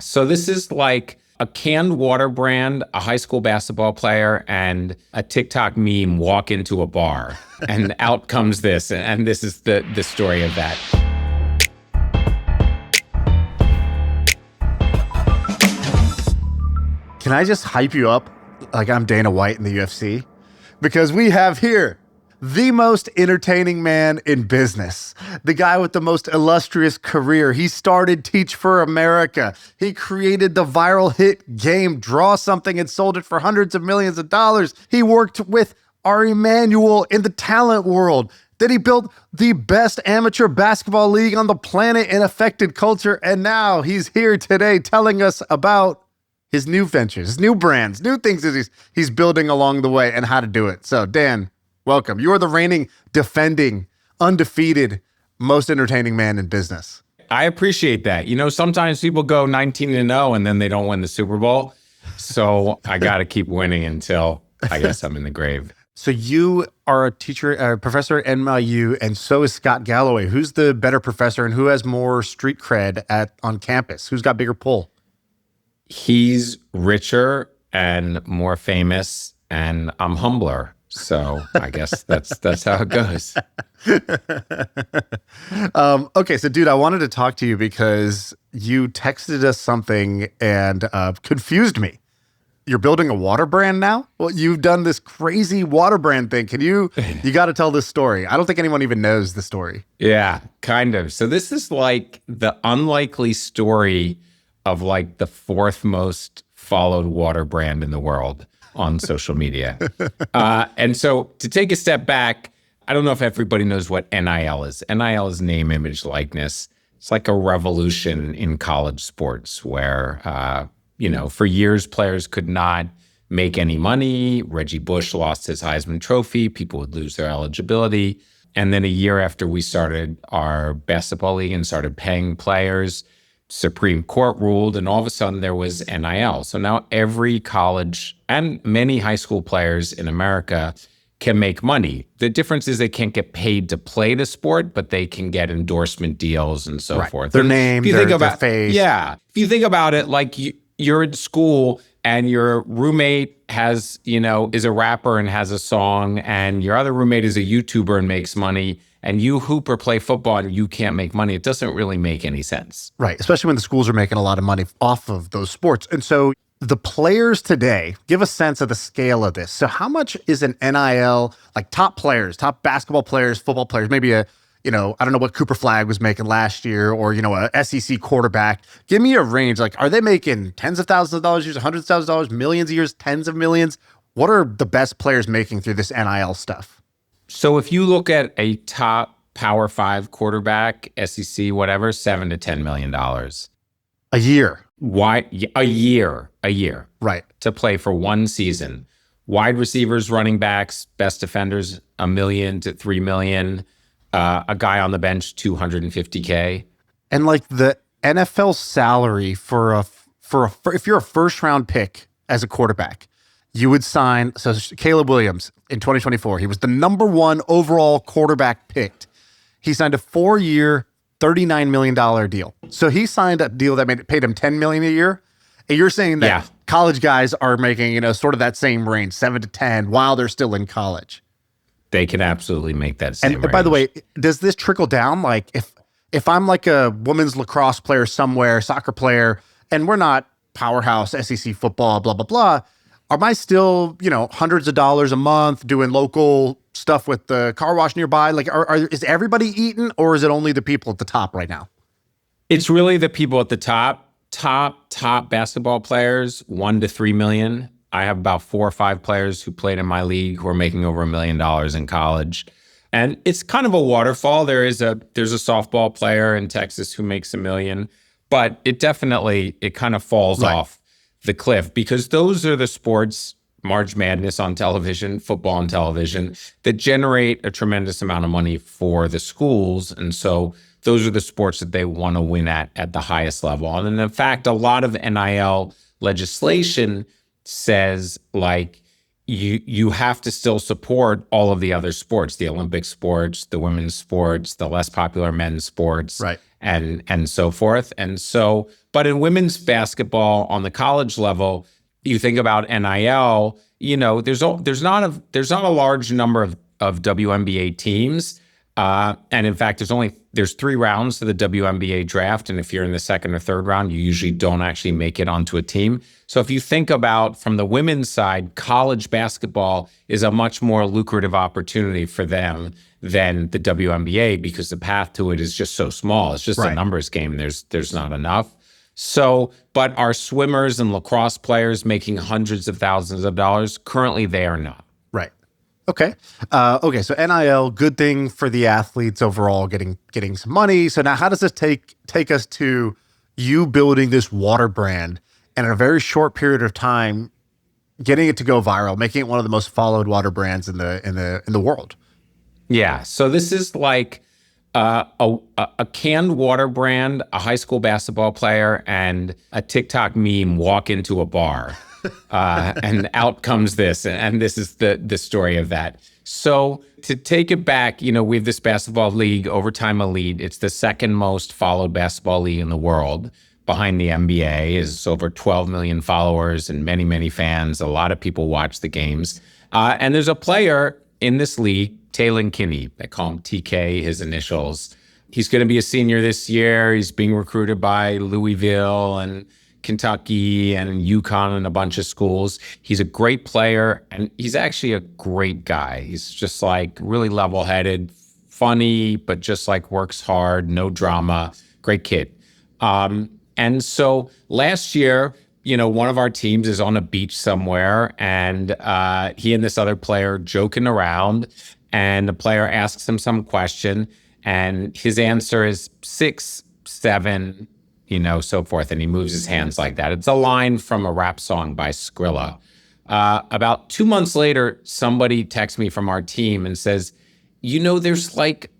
So this is like a canned water brand, a high school basketball player, and a TikTok meme walk into a bar. And out comes this. And this is the story of that. Can I just hype you up like I'm Dana White in the UFC? Because we have here the most entertaining man in business, the guy with the most illustrious career. He started Teach for America. He created the viral hit game Draw Something and sold it for hundreds of millions of dollars. He worked with Arie in the talent world. Then he built the best amateur basketball league on the planet and affected culture. And now he's here today telling us about his new ventures, his new brands, new things that he's building along the way and how to do it. So Dan, welcome. You are the reigning, defending, undefeated, most entertaining man in business. I appreciate that. You know, sometimes people go 19-0 and then they don't win the Super Bowl. So I got to keep winning until I guess I'm in the grave. So you are a teacher, a professor at NYU, and so is Scott Galloway. Who's the better professor and who has more street cred on campus? Who's got bigger pull? He's richer and more famous, and I'm humbler. So I guess that's how it goes. Okay, so dude, I wanted to talk to you because you texted us something and confused me. You're building a water brand now? Well, you've done this crazy water brand thing. You got to tell this story. I don't think anyone even knows the story. Yeah, kind of. So this is like the unlikely story of like the fourth most followed water brand in the world on social media. And so to take a step back, I don't know if everybody knows what NIL is. NIL is name, image, likeness. It's like a revolution in college sports where, for years, players could not make any money. Reggie Bush lost his Heisman Trophy. People would lose their eligibility. And then a year after we started our basketball league and started paying players, Supreme Court ruled, and all of a sudden there was NIL. So now every college and many high school players in America can make money. The difference is they can't get paid to play the sport, but they can get endorsement deals and so forth. Their name, their face. Yeah. If you think about it, like you're in school and your roommate has, is a rapper and has a song, and your other roommate is a YouTuber and makes money, and you hoop or play football and you can't make money. It doesn't really make any sense. Right, especially when the schools are making a lot of money off of those sports. And so the players today, give a sense of the scale of this. So how much is an NIL, like top players, top basketball players, football players, maybe I don't know what Cooper Flagg was making last year, or, a SEC quarterback. Give me a range. Like, are they making tens of thousands of dollars a year, hundreds of thousands of dollars, millions a year, tens of millions? What are the best players making through this NIL stuff? So if you look at a top Power 5 quarterback, SEC, whatever, $7 to $10 million. A year. Why? A year. Right. To play for one season. Wide receivers, running backs, best defenders, $1 million to $3 million. A guy on the bench, $250K. And like the NFL salary if you're a first round pick as a quarterback, you would sign. So Caleb Williams in 2024, he was the number one overall quarterback picked. He signed a 4-year, $39 million deal. So he signed a deal that paid him $10 million a year. And you're saying that college guys are making, sort of that same range, 7 to 10, while they're still in college. They can absolutely make that same range. And by the way, does this trickle down? Like if I'm like a women's lacrosse player somewhere, soccer player, and we're not powerhouse SEC football, blah, blah, blah, am I still, hundreds of dollars a month doing local stuff with the car wash nearby? Like, is everybody eating, or is it only the people at the top right now? It's really the people at the top. Top basketball players, $1 to $3 million. I have about 4 or 5 players who played in my league who are making over $1 million in college. And it's kind of a waterfall. There's a softball player in Texas who makes $1 million, but it kind of falls off the cliff, because those are the sports, March Madness on television, football on television, that generate a tremendous amount of money for the schools. And so those are the sports that they want to win at the highest level. And in fact, a lot of NIL legislation says, like, you have to still support all of the other sports, the Olympic sports, the women's sports, the less popular men's sports. Right. and so forth. And so, but in women's basketball on the college level, you think about NIL, there's not a large number of WNBA teams. And in fact, there's 3 rounds to the WNBA draft. And if you're in the second or third round, you usually don't actually make it onto a team. So if you think about from the women's side, college basketball is a much more lucrative opportunity for them than the WNBA because the path to it is just so small. It's just a numbers game. There's not enough. So, but our swimmers and lacrosse players making hundreds of thousands of dollars, currently they are not. Right. Okay. Okay. So NIL, good thing for the athletes overall, getting some money. So now how does this take us to you building this water brand and in a very short period of time, getting it to go viral, making it one of the most followed water brands in the world? Yeah. So this is like a canned water brand, a high school basketball player, and a TikTok meme walk into a bar. And out comes this. And this is the story of that. So to take it back, we have this basketball league, Overtime Elite. It's the second most followed basketball league in the world. Behind the NBA is over 12 million followers and many, many fans. A lot of people watch the games. And there's a player in this league, Taylor Kinney. They call him TK, his initials. He's going to be a senior this year. He's being recruited by Louisville and Kentucky and UConn and a bunch of schools. He's a great player, and he's actually a great guy. He's just like really level-headed, funny, but just like works hard, no drama, great kid. And so last year, one of our teams is on a beach somewhere, and he and this other player joking around, and the player asks him some question, and his answer is 6, 7, so forth, and he moves his hands like that. It's a line from a rap song by Skrilla. About 2 months later, somebody texts me from our team and says, there's like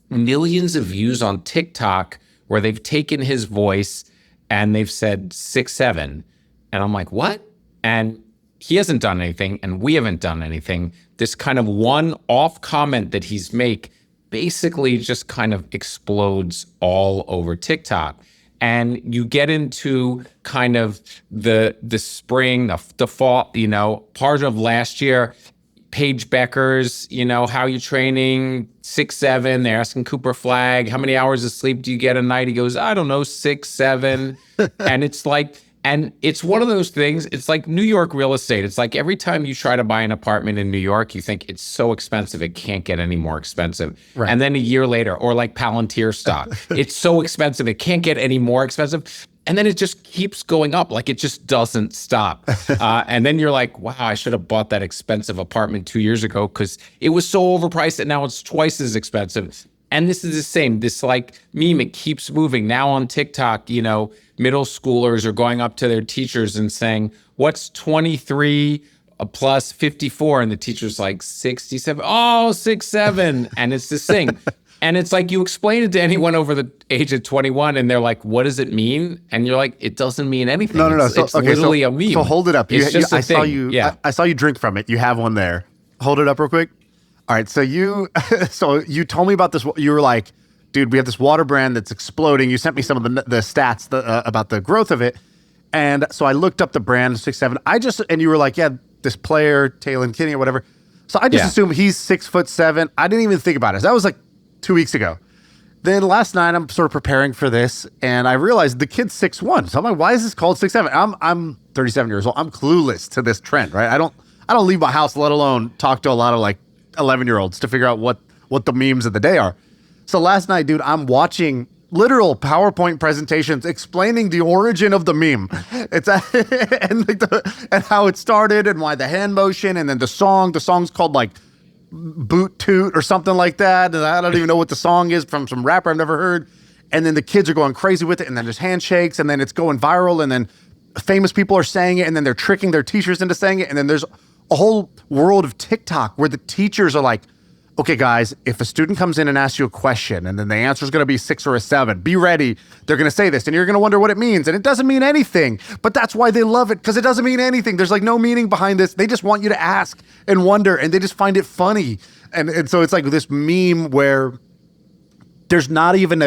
millions of views on TikTok where they've taken his voice and they've said 6, 7. And I'm like, what? And he hasn't done anything, and we haven't done anything. This kind of one-off comment that he's make basically just kind of explodes all over TikTok. And you get into kind of the spring, the fall, part of last year, Paige Becker's, how you training, 6, 7, they're asking Cooper Flagg, how many hours of sleep do you get a night? He goes, I don't know, 6, 7. And it's like, and it's one of those things, it's like New York real estate. It's like every time you try to buy an apartment in New York, you think it's so expensive, it can't get any more expensive. Right. And then a year later, or like Palantir stock, it's so expensive, it can't get any more expensive. And then it just keeps going up, like it just doesn't stop. And then you're like, wow, I should have bought that expensive apartment 2 years ago because it was so overpriced and now it's twice as expensive. And this is the same, this like meme, it keeps moving. Now on TikTok, middle schoolers are going up to their teachers and saying, what's 23 plus 54? And the teacher's like, 67. Oh, 6, 7. And it's this thing. And it's like you explain it to anyone over the age of 21 and they're like, what does it mean? And you're like, it doesn't mean anything. No. It's literally a meme. So hold it up. I saw you drink from it. You have one there. Hold it up real quick. All right. So you told me about this. You were like, dude, we have this water brand that's exploding. You sent me some of the stats about the growth of it. And so I looked up the brand 6, 7. And you were like, yeah, this player, Taylor Kinney or whatever. So I just assumed he's 6'7". I didn't even think about it. That was like 2 weeks ago. Then last night I'm sort of preparing for this and I realized the kid's 6'1". So I'm like, why is this called 6'7"? I'm 37 years old. I'm clueless to this trend, right? I don't leave my house, let alone talk to a lot of like 11-year-olds to figure out what the memes of the day are. So last night, dude, I'm watching literal PowerPoint presentations explaining the origin of the meme. It's and how it started and why the hand motion and then the song. The song's called like Boot Toot or something like that. And I don't even know what the song is from some rapper I've never heard. And then the kids are going crazy with it. And then there's handshakes and then it's going viral. And then famous people are saying it and then they're tricking their teachers into saying it. And then there's a whole world of TikTok where the teachers are like, okay, guys, if a student comes in and asks you a question and then the answer is going to be 6 or a 7, be ready. They're going to say this and you're going to wonder what it means. And it doesn't mean anything, but that's why they love it because it doesn't mean anything. There's like no meaning behind this. They just want you to ask and wonder and they just find it funny. And so it's like this meme where there's not even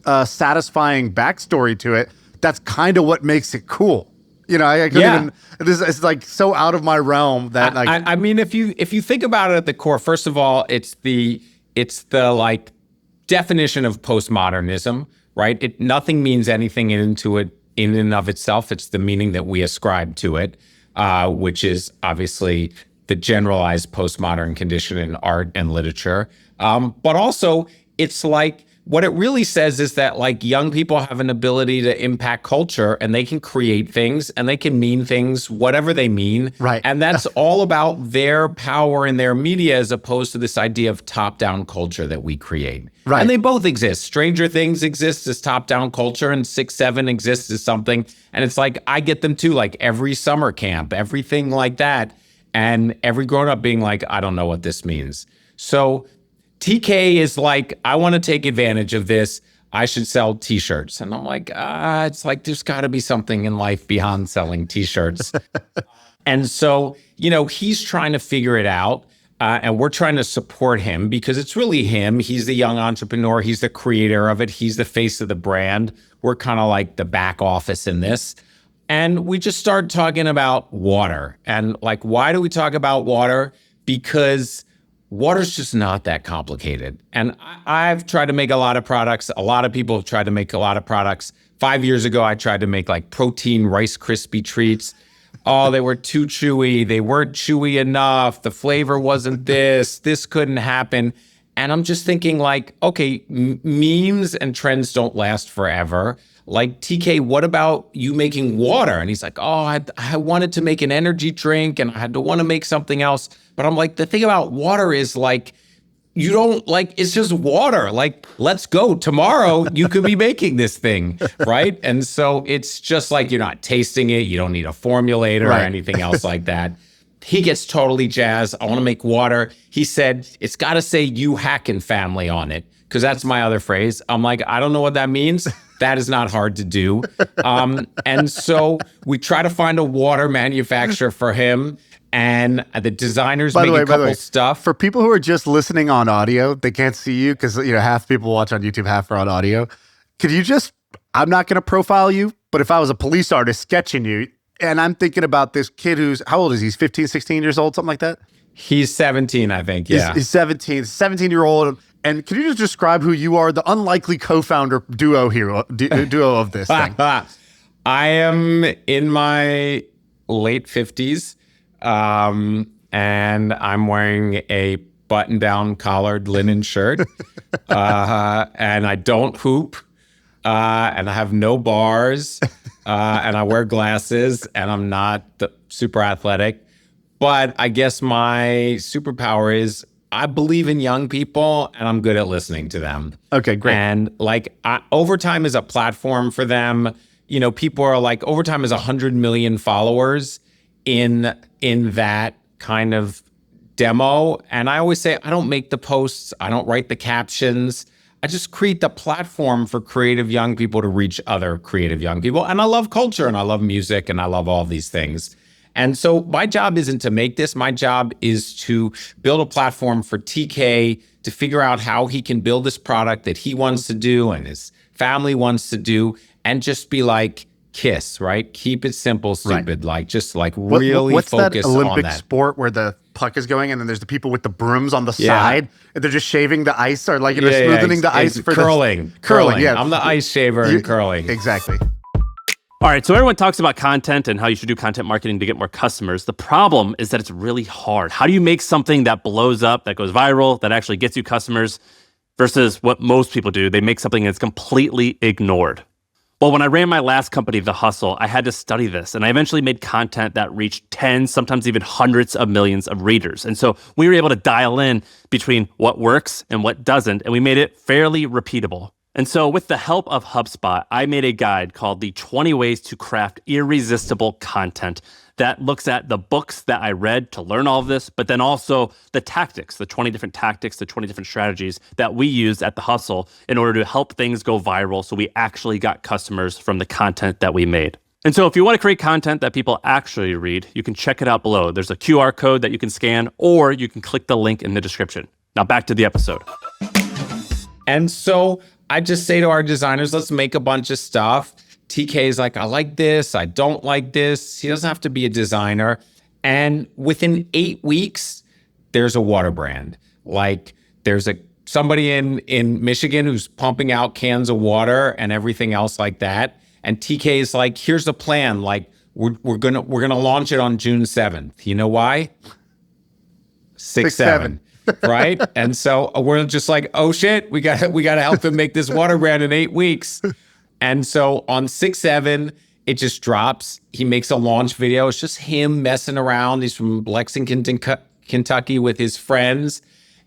satisfying backstory to it. That's kind of what makes it cool. You know, I couldn't even. This is like so out of my realm that like. I mean, if you think about it at the core, first of all, it's the like definition of postmodernism, right? Nothing means anything into it in and of itself. It's the meaning that we ascribe to it, which is obviously the generalized postmodern condition in art and literature. But also, it's like what it really says is that like young people have an ability to impact culture, and they can create things and they can mean things, whatever they mean. Right. And that's all about their power in their media, as opposed to this idea of top-down culture that we create. Right. And they both exist. Stranger Things exists as top-down culture, and 6-7 exists as something. And it's like, I get them too, like every summer camp, everything like that. And every grown-up being like, I don't know what this means. So TK is like, I want to take advantage of this. I should sell t-shirts. And I'm like, it's like, there's got to be something in life beyond selling t-shirts. And so, you know, he's trying to figure it out. And we're trying to support him because it's really him. He's the young entrepreneur. He's the creator of it. He's the face of the brand. We're kind of like the back office in this. And we just started talking about water. And like, why do we talk about water? Because water's just not that complicated. And I've tried to make a lot of products. A lot of people have tried to make a lot of products. 5 years ago, I tried to make like protein Rice Krispie treats. Oh, they were too chewy. They weren't chewy enough. The flavor wasn't this. This couldn't happen. And I'm just thinking like, okay, memes and trends don't last forever. Like, TK, what about you making water? And he's like, oh, I wanted to make an energy drink and I had to want to make something else. But I'm like, the thing about water is like, you don't like, it's just water. Like, let's go. Tomorrow you could be making this thing, right? And so it's just like, you're not tasting it. You don't need a formulator or anything else like that. He gets totally jazzed. I want to make water. He said, it's got to say you hacking family on it, because that's my other phrase. I'm like, I don't know what that means. That is not hard to do. And so we try to find a water manufacturer for him. And the designers make a couple stuff. For people who are just listening on audio, they can't see you because, you know, half people watch on YouTube, half are on audio. Could you just, I'm not going to profile you, but if I was a police artist sketching you, and I'm thinking about this kid who's, how old is he? He's 15, 16 years old, something like that? He's 17, I think, yeah. He's 17, 17-year-old. And can you just describe who you are, the unlikely co-founder duo of this thing? I am in my late 50s. And I'm wearing a button-down collared linen shirt, and I don't hoop, and I have no bars, and I wear glasses, and I'm not super athletic. But I guess my superpower is I believe in young people, and I'm good at listening to them. Okay, great. And like, Overtime is a platform for them. You know, people are like, Overtime has 100 million followers in that kind of demo. And I always say, I don't make the posts. I don't write the captions. I just create the platform for creative young people to reach other creative young people. And I love culture and I love music and I love all these things. And so my job isn't to make this. My job is to build a platform for TK to figure out how he can build this product that he wants to do and his family wants to do, and just be like, KISS, right? Keep it simple, stupid. Right. Like, just like really what's focus that Olympic on that sport where the puck is going and then there's the people with the brooms on the side and they're just shaving the ice, or like, smoothening the ice for curling. Yeah, I'm the ice shaver in curling. Exactly. All right, so everyone talks about content and how you should do content marketing to get more customers. The problem is that it's really hard. How do you make something that blows up, that goes viral, that actually gets you customers, versus what most people do? They make something that's completely ignored. Well, when I ran my last company, The Hustle, I had to study this, and I eventually made content that reached tens, sometimes even hundreds of millions of readers. And so we were able to dial in between what works and what doesn't, and we made it fairly repeatable. And so with the help of HubSpot, I made a guide called The 20 Ways to Craft Irresistible Content that looks at the books that I read to learn all of this, but then also the tactics, the 20 different tactics, the 20 different strategies that we used at The Hustle in order to help things go viral, so we actually got customers from the content that we made. And so if you want to create content that people actually read, you can check it out below. There's a QR code that you can scan, or you can click the link in the description. Now back to the episode. And so I just say to our designers, let's make a bunch of stuff. TK is like, I like this, I don't like this. He doesn't have to be a designer. And within 8 weeks, there's a water brand. Like there's somebody in Michigan who's pumping out cans of water and everything else like that. And TK is like, here's the plan. Like we're gonna launch it on June 7th. You know why? 6-7. Right? And so we're just like, oh shit, we gotta help him make this water brand in 8 weeks. And so on 6-7, it just drops. He makes a launch video. It's just him messing around. He's from Lexington, Kentucky with his friends.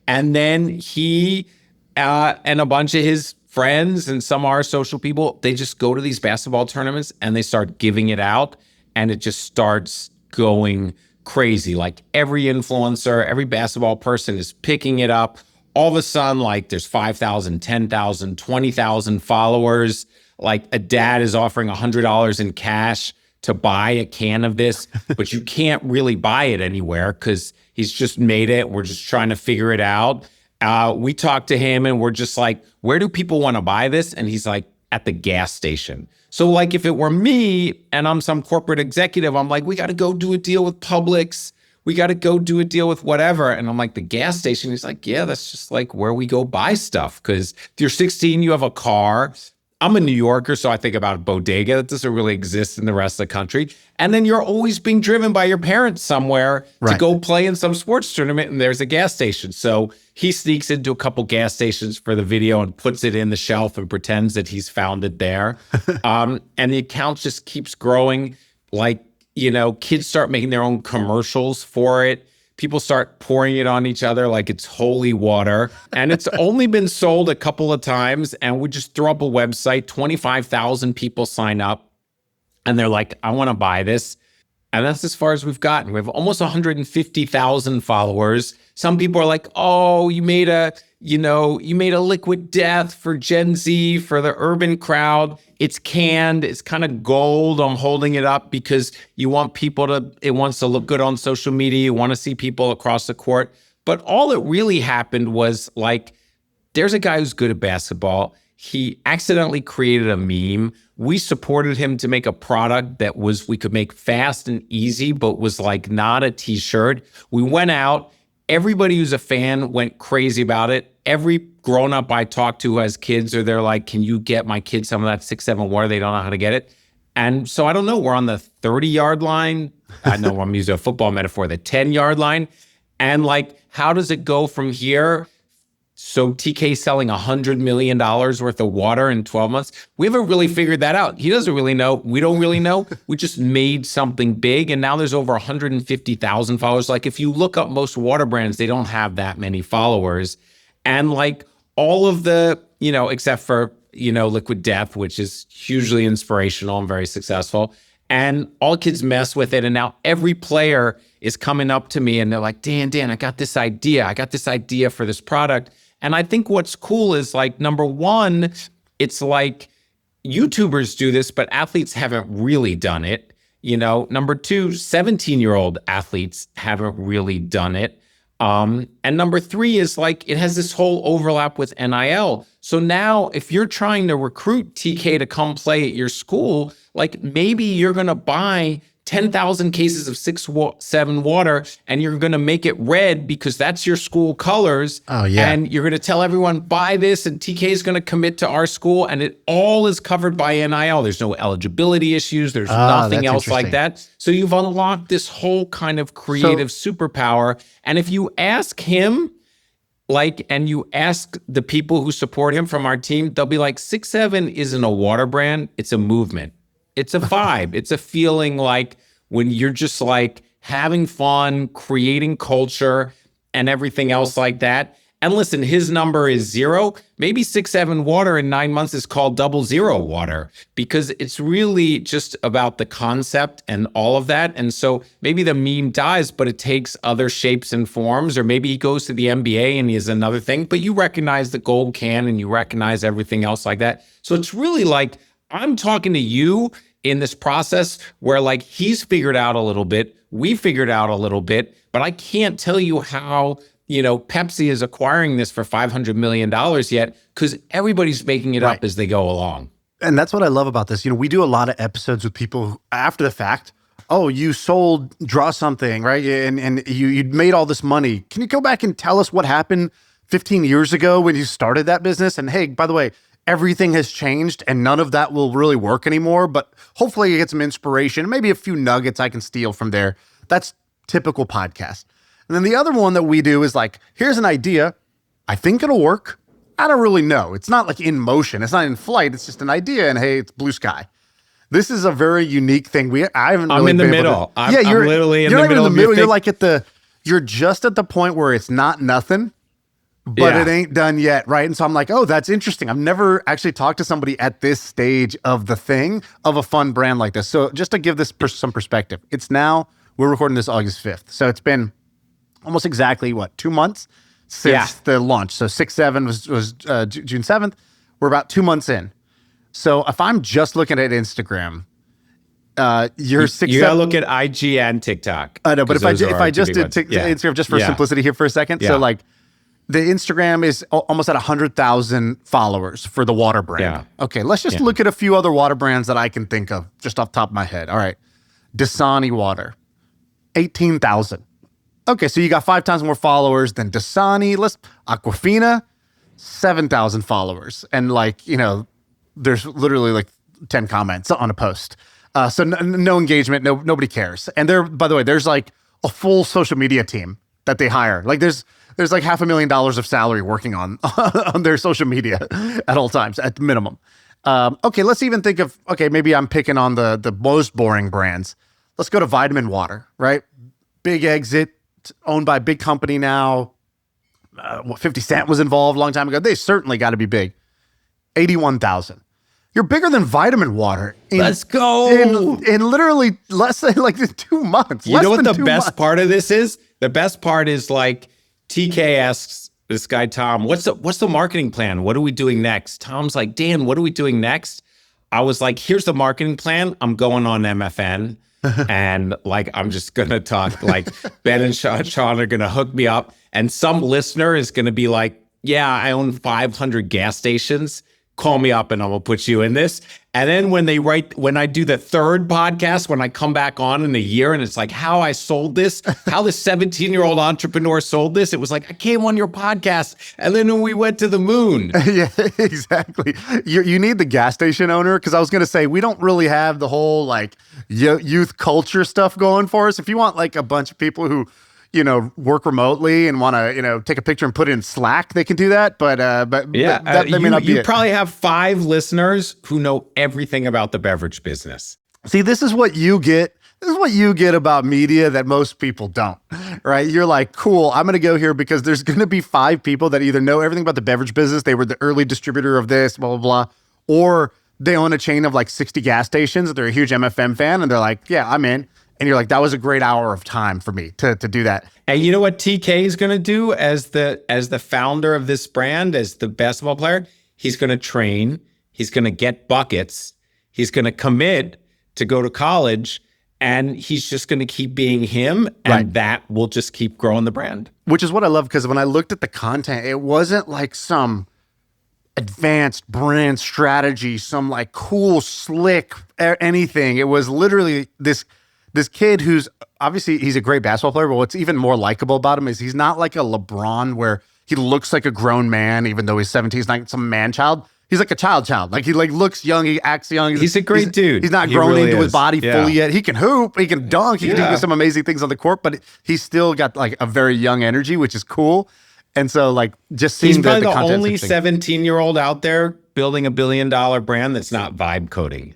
And then he and a bunch of his friends and some of our social people, they just go to these basketball tournaments and they start giving it out. And it just starts going crazy. Like every influencer, every basketball person is picking it up. All of a sudden, like there's 5,000, 10,000, 20,000 followers. Like a dad is offering $100 in cash to buy a can of this, but you can't really buy it anywhere because he's just made it. We're just trying to figure it out. We talked to him and we're just like, where do people want to buy this? And he's like, at the gas station. So like if it were me and I'm some corporate executive, I'm like, we got to go do a deal with Publix. We got to go do a deal with whatever. And I'm like, the gas station? He's like, yeah, that's just like where we go buy stuff. Because if you're 16, you have a car. I'm a New Yorker, so I think about a bodega that doesn't really exist in the rest of the country. And then you're always being driven by your parents somewhere to go play in some sports tournament, and there's a gas station. So he sneaks into a couple gas stations for the video and puts it in the shelf and pretends that he's found it there. And the account just keeps growing. Like, you know, kids start making their own commercials for it. People start pouring it on each other like it's holy water. And it's only been sold a couple of times. And we just throw up a website, 25,000 people sign up. And they're like, I want to buy this. And that's as far as we've gotten. We have almost 150,000 followers. Some people are like, oh, you made a liquid death for Gen Z, for the urban crowd. It's canned. It's kind of gold. I'm holding it up because it wants to look good on social media. You want to see people across the court. But all that really happened was like, there's a guy who's good at basketball. He accidentally created a meme. We supported him to make a product that we could make fast and easy, but was like not a t-shirt. We went out. Everybody who's a fan went crazy about it. Every grown-up I talk to who has kids, or they're like, can you get my kids some of that 6-7 water? They don't know how to get it. And so I don't know, we're on the 30-yard line. I know I'm using a football metaphor, the 10-yard line. And like, how does it go from here? So TK selling $100 million worth of water in 12 months. We haven't really figured that out. He doesn't really know. We don't really know. We just made something big. And now there's over 150,000 followers. Like if you look up most water brands, they don't have that many followers. And like all of the, except for, Liquid Death, which is hugely inspirational and very successful. And all kids mess with it. And now every player is coming up to me and they're like, Dan, I got this idea. I got this idea for this product. And I think what's cool is like, number one, it's like YouTubers do this, but athletes haven't really done it. Number two, 17-year-old athletes haven't really done it. And number three is like, it has this whole overlap with NIL. So now if you're trying to recruit TK to come play at your school, like maybe you're going to buy 10,000 cases of 6-7 water and you're going to make it red because that's your school colors. Oh, yeah. And you're going to tell everyone, buy this, and TK is going to commit to our school, and it all is covered by NIL. There's no eligibility issues. There's nothing else like that. So you've unlocked this whole kind of creative superpower. And if you ask him, and you ask the people who support him from our team, they'll be like, 6-7 isn't a water brand. It's a movement. It's a vibe. It's a feeling like when you're just like having fun, creating culture and everything else like that. And listen, his number is 0. Maybe 6-7 water in 9 months is called 00 water because it's really just about the concept and all of that. And so maybe the meme dies, but it takes other shapes and forms, or maybe he goes to the NBA and he has another thing, but you recognize the gold can and you recognize everything else like that. So it's really like, I'm talking to you in this process where like he's figured out a little bit, we figured out a little bit, but I can't tell you how Pepsi is acquiring this for $500 million yet, because everybody's making it up as they go along. And that's what I love about this. We do a lot of episodes with people who, after the fact. Oh, you sold Draw Something, right? And you made all this money. Can you go back and tell us what happened 15 years ago when you started that business? And hey, by the way, everything has changed and none of that will really work anymore. But hopefully you get some inspiration, maybe a few nuggets I can steal from there. That's typical podcast. And then the other one that we do is like, here's an idea. I think it'll work. I don't really know. It's not like in motion. It's not in flight. It's just an idea. And hey, it's blue sky. This is a very unique thing. I haven't. I'm really in the been middle. I'm literally in the middle. You're not even in the middle. You're like you're just at the point where it's not nothing, but it ain't done yet, right? And so I'm like, oh, that's interesting. I've never actually talked to somebody at this stage of the thing of a fun brand like this. So just to give this some perspective, we're recording this August 5th, so it's been almost exactly 2 months since the launch. So 6/7 was June 7th. We're about 2 months in. So if I'm just looking at Instagram, you're 6. You gotta look at IG and TikTok. I know, but if I just did Instagram just for simplicity here for a second, so like the Instagram is almost at 100,000 followers for the water brand. Yeah. Okay, let's just look at a few other water brands that I can think of just off the top of my head. All right, Dasani water, 18,000. Okay, so you got 5 times more followers than Dasani. Aquafina, 7,000 followers, and there's literally like 10 comments on a post. So no engagement, nobody cares. And by the way, there's like a full social media team that they hire. Like there's like $500,000 of salary working on their social media at all times at the minimum. Okay, let's even think of, maybe I'm picking on the most boring brands. Let's go to Vitamin Water, right? Big exit, owned by a big company now. 50 Cent was involved a long time ago. They certainly got to be big. 81,000. You're bigger than Vitamin Water. Let's go. In literally less than 2 months. You know what the best part of this is? The best part is like TK asks this guy, Tom, what's the marketing plan? What are we doing next? Tom's like, Dan, what are we doing next? I was like, here's the marketing plan. I'm going on MFN. And I'm just going to talk Ben and Shaan are going to hook me up. And some listener is going to be like, yeah, I own 500 gas stations. Call me up and I will put you in this. And then when I do the third podcast, when I come back on in a year and it's like how I sold this, how the 17-year-old entrepreneur sold this, it was like, I came on your podcast and then when we went to the moon. Yeah, exactly. You need the gas station owner, because I was going to say, we don't really have the whole youth culture stuff going for us. If you want a bunch of people who work remotely and want to, take a picture and put it in Slack, they can do that. But that may not be You it. probably have 5 listeners who know everything about the beverage business. See, this is what you get. This is what you get about media that most people don't, right? You're like, cool, I'm going to go here because there's going to be 5 people that either know everything about the beverage business, they were the early distributor of this, blah, blah, blah, or they own a chain of 60 gas stations. They're a huge MFM fan, and they're like, yeah, I'm in. And you're like, that was a great hour of time for me to do that. And you know what TK is going to do as the founder of this brand, as the basketball player? He's going to train. He's going to get buckets. He's going to commit to go to college. And he's just going to keep being him. And that will just keep growing the brand. Which is what I love, because when I looked at the content, it wasn't like some advanced brand strategy, some cool, slick, anything. It was literally this kid who's obviously he's a great basketball player, but what's even more likable about him is he's not like a LeBron where he looks like a grown man, even though he's 17. He's not some man child. He's like a child. Like he looks young. He acts young. He's a great dude. He's not grown into his body fully yet. He can hoop. He can dunk. He can do some amazing things on the court, but he's still got a very young energy, which is cool. And so just seeing he's probably the content's only 17-year-old out there building a $1 billion brand that's not vibe coding.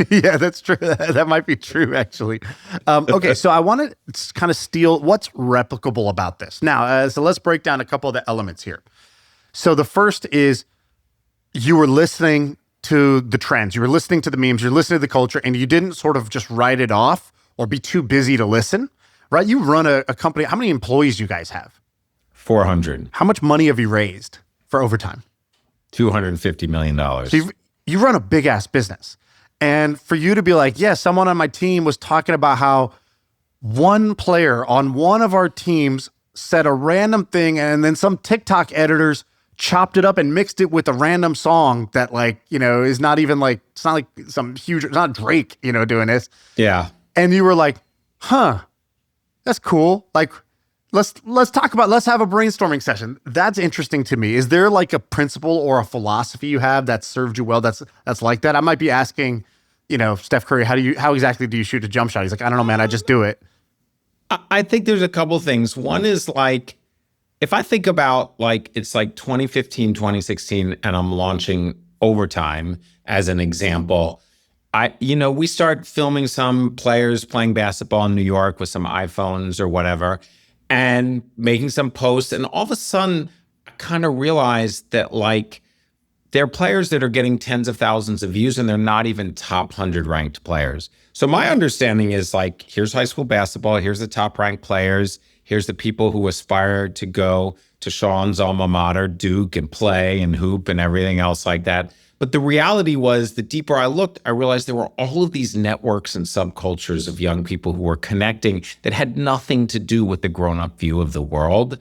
Yeah, that's true. That might be true, actually. Okay, so I want to kind of steal what's replicable about this. Now, so let's break down a couple of the elements here. So the first is you were listening to the trends. You were listening to the memes. You're listening to the culture, and you didn't sort of just write it off or be too busy to listen, right? You run a company. How many employees do you guys have? 400. How much money have you raised for overtime? $250 million. So you run a big-ass business. And for you to be like, yeah, someone on my team was talking about how one player on one of our teams said a random thing, and then some TikTok editors chopped it up and mixed it with a random song that like, is not even like, it's not like some huge, it's not Drake, doing this. Yeah. And you were like, huh, that's cool. Like, let's have a brainstorming session. That's interesting to me. Is there like a principle or a philosophy you have that served you well that's like that? I might be asking, Steph Curry, how exactly do you shoot a jump shot? He's like, I don't know, man, I just do it. I think there's a couple things. One is like, if I think about like, it's like 2015, 2016, and I'm launching Overtime as an example, we start filming some players playing basketball in New York with some iPhones or whatever and making some posts. And all of a sudden, I kind of realized that like, there are players that are getting tens of thousands of views and they're not even top 100 ranked players. So my understanding is like, here's high school basketball, here's the top ranked players, here's the people who aspire to go to Shaan's alma mater, Duke, and play and hoop and everything else like that. But the reality was, the deeper I looked, I realized there were all of these networks and subcultures of young people who were connecting that had nothing to do with the grown-up view of the world.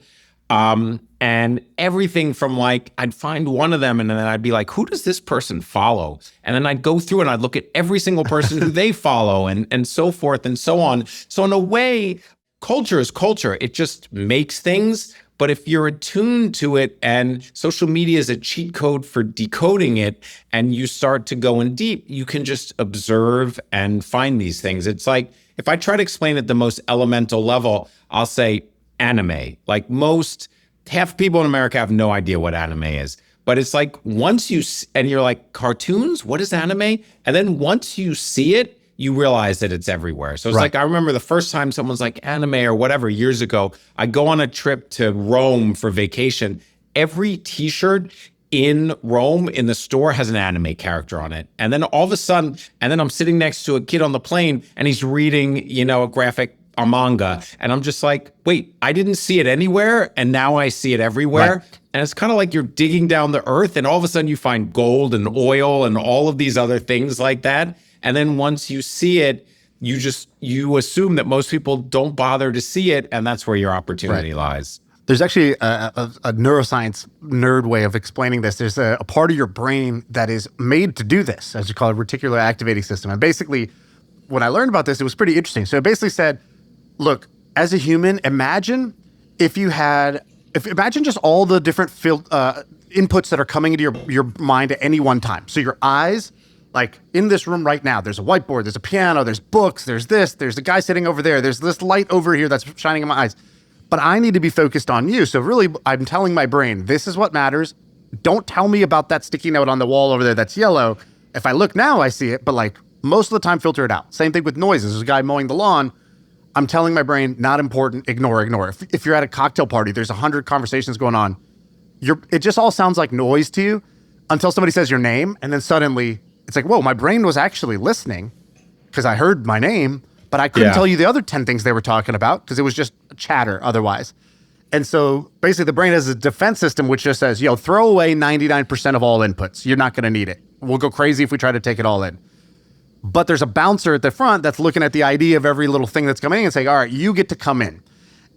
And everything from like, I'd find one of them and then I'd be like, who does this person follow? And then I'd go through and I'd look at every single person who they follow and so forth and so on. So in a way, culture is culture. It just makes things. But if you're attuned to it and social media is a cheat code for decoding it and you start to go in deep, you can just observe and find these things. It's like, if I try to explain at the most elemental level, I'll say anime. Like half people in America have no idea what anime is. But it's like and you're like, cartoons? What is anime? And then once you see it, you realize that it's everywhere. So it's like, I remember the first time someone's like anime or whatever years ago, I go on a trip to Rome for vacation. Every t-shirt in Rome in the store has an anime character on it. And then all of a sudden, I'm sitting next to a kid on the plane and he's reading, a manga. And I'm just like, wait, I didn't see it anywhere. And now I see it everywhere. Right. And it's kind of like you're digging down the earth and all of a sudden you find gold and oil and all of these other things like that. And then once you see it, you assume that most people don't bother to see it. And that's where your opportunity lies. There's actually a neuroscience nerd way of explaining this. There's a part of your brain that is made to do this, as you call it, reticular activating system. And basically, when I learned about this, it was pretty interesting. So it basically said, look, as a human, imagine imagine just all the different inputs that are coming into your mind at any one time. So your eyes, like in this room right now, there's a whiteboard, there's a piano, there's books, there's this, there's a guy sitting over there, there's this light over here that's shining in my eyes. But I need to be focused on you. So really, I'm telling my brain, this is what matters. Don't tell me about that sticky note on the wall over there that's yellow. If I look now, I see it, but like most of the time, filter it out. Same thing with noises. There's a guy mowing the lawn. I'm telling my brain, not important, ignore. If you're at a cocktail party, there's 100 conversations going on. It just all sounds like noise to you until somebody says your name. And then suddenly it's like, whoa, my brain was actually listening because I heard my name, but I couldn't tell you the other 10 things they were talking about because it was just chatter otherwise. And so basically the brain has a defense system which just says, throw away 99% of all inputs. You're not going to need it. We'll go crazy if we try to take it all in. But there's a bouncer at the front that's looking at the ID of every little thing that's coming in and saying, all right, you get to come in.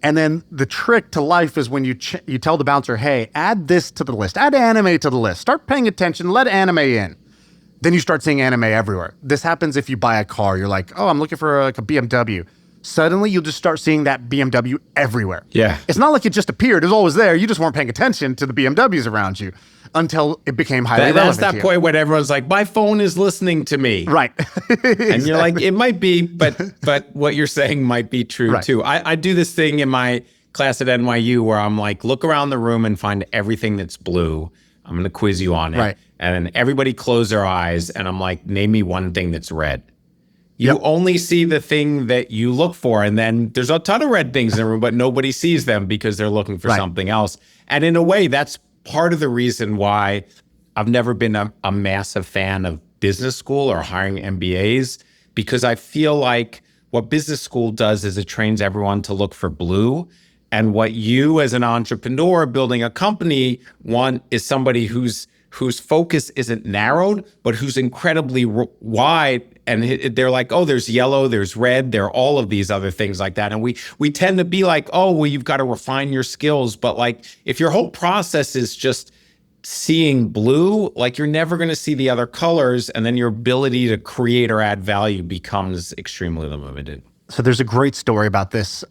And then the trick to life is when you tell the bouncer, hey, add this to the list, add anime to the list, start paying attention, let anime in. Then you start seeing anime everywhere. This happens if you buy a car. You're like, oh, I'm looking for a BMW. Suddenly you'll just start seeing that BMW everywhere. Yeah. It's not like it just appeared. It was always there. You just weren't paying attention to the BMWs around you until it became highly relevant. That's that point when everyone's like, my phone is listening to me. Right. Exactly. And you're like, it might be, but what you're saying might be true too. I do this thing in my class at NYU where I'm like, look around the room and find everything that's blue. I'm going to quiz you on it. Right. And then everybody close their eyes and I'm like, name me one thing that's red. You only see the thing that you look for. And then there's a ton of red things in the room, but nobody sees them because they're looking for something else. And in a way, that's part of the reason why I've never been a massive fan of business school or hiring MBAs, because I feel like what business school does is it trains everyone to look for blue. And what you as an entrepreneur building a company want is somebody who's whose focus isn't narrowed, but who's incredibly wide. And they're like, oh, there's yellow, there's red, there are all of these other things like that. And we tend to be like, oh, well, you've got to refine your skills. But like, if your whole process is just seeing blue, like you're never going to see the other colors. And then your ability to create or add value becomes extremely limited. So there's a great story about this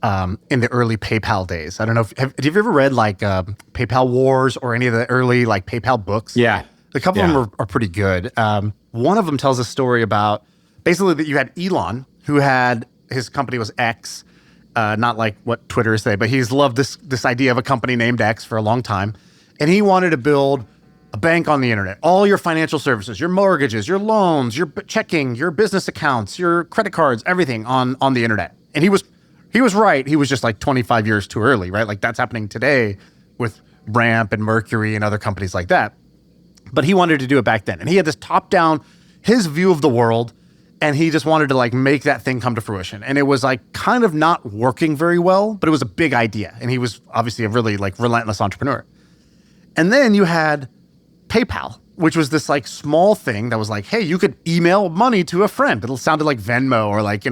in the early PayPal days. I don't know if have you ever read like PayPal Wars or any of the early like PayPal books? Yeah. A couple of them are pretty good. One of them tells a story about basically that you had Elon, who had his company was X, not like what Twitter is today, but he's loved this idea of a company named X for a long time. And he wanted to build a bank on the internet, all your financial services, your mortgages, your loans, your checking, your business accounts, your credit cards, everything on the internet. And he was right. He was just like 25 years too early, right? Like that's happening today with Ramp and Mercury and other companies like that. But he wanted to do it back then. And he had this top-down, his view of the world, and he just wanted to like make that thing come to fruition. And it was like kind of not working very well, but it was a big idea. And he was obviously a really like relentless entrepreneur. And then you had PayPal, which was this like small thing that was like, hey, you could email money to a friend. It sounded like Venmo or like,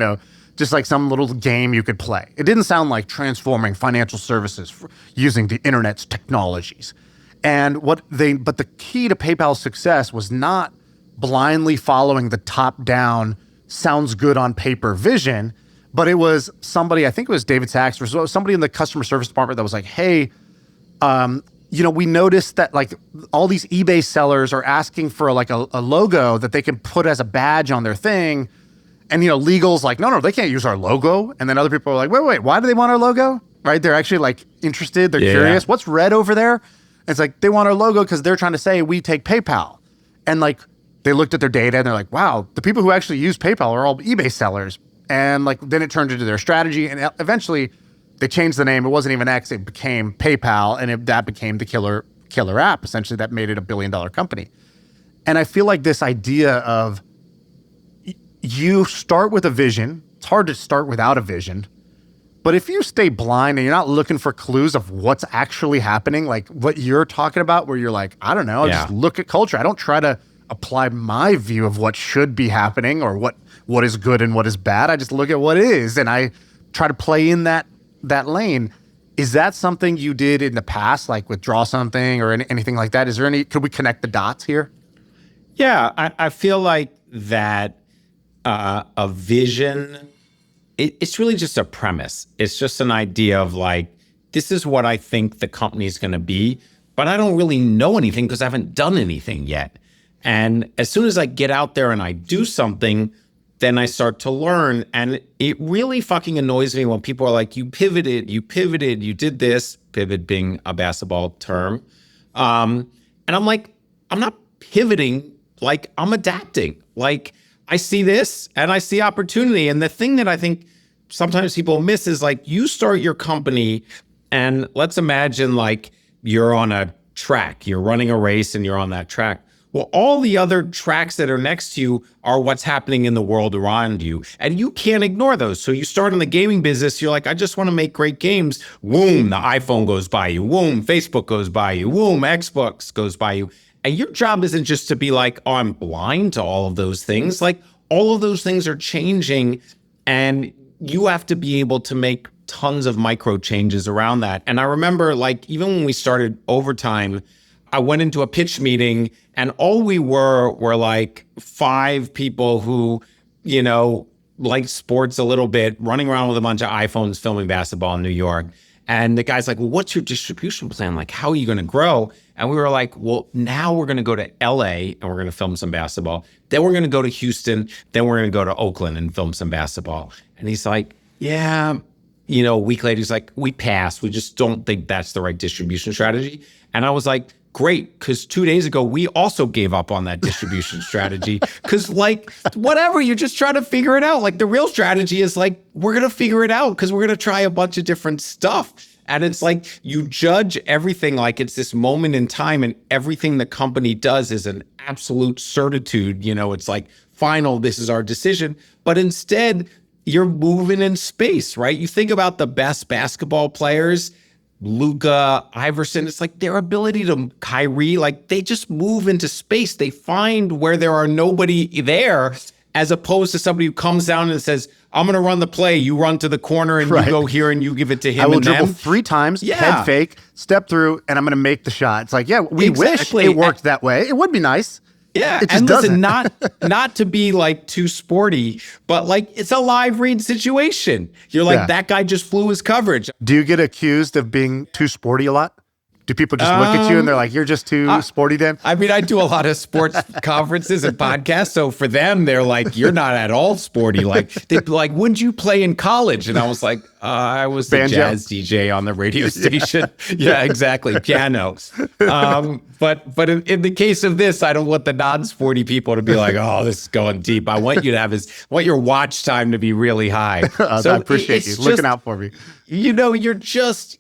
just like some little game you could play. It didn't sound like transforming financial services using the internet's technologies. And but the key to PayPal's success was not blindly following the top-down, sounds good on paper vision, but it was somebody, I think it was David Sachs, or somebody in the customer service department that was like, hey, we noticed that like all these eBay sellers are asking for like a logo that they can put as a badge on their thing. And, legal's like, no, they can't use our logo. And then other people are like, wait, why do they want our logo? Right? They're actually like interested. They're curious. What's red over there? And it's like, they want our logo because they're trying to say we take PayPal. And like, they looked at their data and they're like, wow, the people who actually use PayPal are all eBay sellers. And like, then it turned into their strategy. And eventually they changed the name. It wasn't even X. It became PayPal. And that became the killer app, essentially, that made it $1 billion company. And I feel like this idea of you start with a vision. It's hard to start without a vision. But if you stay blind and you're not looking for clues of what's actually happening, like what you're talking about, where you're like, I don't know, just look at culture. I don't try to apply my view of what should be happening or what is good and what is bad. I just look at what is and I try to play in that lane. Is that something you did in the past, like withdraw something or anything like that? Could we connect the dots here? Yeah, I feel like that a vision, it's really just a premise. It's just an idea of like, this is what I think the company's going to be, but I don't really know anything because I haven't done anything yet. And as soon as I get out there and I do something, then I start to learn. And it really fucking annoys me when people are like, you pivoted, you did this, pivot being a basketball term. And I'm like, I'm not pivoting, like I'm adapting. Like I see this and I see opportunity. And the thing that I think sometimes people miss is like, you start your company and let's imagine like you're on a track, you're running a race and you're on that track. Well, all the other tracks that are next to you are what's happening in the world around you. And you can't ignore those. So you start in the gaming business, you're like, I just want to make great games. Boom, the iPhone goes by you. Boom, Facebook goes by you. Boom, Xbox goes by you. And your job isn't just to be like, oh, I'm blind to all of those things. Like all of those things are changing and you have to be able to make tons of micro changes around that. And I remember like, even when we started Overtime, I went into a pitch meeting and all we were like 5 people who, liked sports a little bit, running around with a bunch of iPhones, filming basketball in New York. And the guy's like, well, what's your distribution plan? Like, how are you going to grow? And we were like, well, now we're going to go to LA and we're going to film some basketball. Then we're going to go to Houston. Then we're going to go to Oakland and film some basketball. And he's like, yeah, a week later, he's like, we passed. We just don't think that's the right distribution strategy. And I was like, great, because 2 days ago, we also gave up on that distribution strategy. Because like, whatever, you're just trying to figure it out. Like the real strategy is like, we're going to figure it out because we're going to try a bunch of different stuff. And it's like, you judge everything like it's this moment in time and everything the company does is an absolute certitude. It's like, final, this is our decision. But instead, you're moving in space, right? You think about the best basketball players, Luka, Iverson. It's like their ability to Kyrie, like they just move into space. They find where there are nobody there, as opposed to somebody who comes down and says, I'm going to run the play. You run to the corner and you go here and you give it to him. I will and dribble them. 3 times, head fake, step through, and I'm going to make the shot. It's like, yeah, we wish it worked that way. It would be nice. Yeah, it just and doesn't. listen, not to be like too sporty, but like it's a live read situation. You're like, that guy just flew his coverage. Do you get accused of being too sporty a lot? Do people just look at you and they're like, you're just too sporty, Dan? I mean, I do a lot of sports conferences and podcasts. So for them, they're like, you're not at all sporty. Like, they'd be like, when'd you play in college? And I was like, I was the jazz DJ on the radio station. Yeah, exactly. Piano. But in the case of this, I don't want the non-sporty people to be like, oh, this is going deep. I want you to have your watch time to be really high. So I appreciate you looking out for me. You know, you're just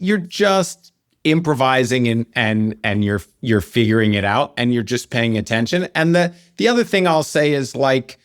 improvising and you're figuring it out and you're just paying attention. And the other thing I'll say is like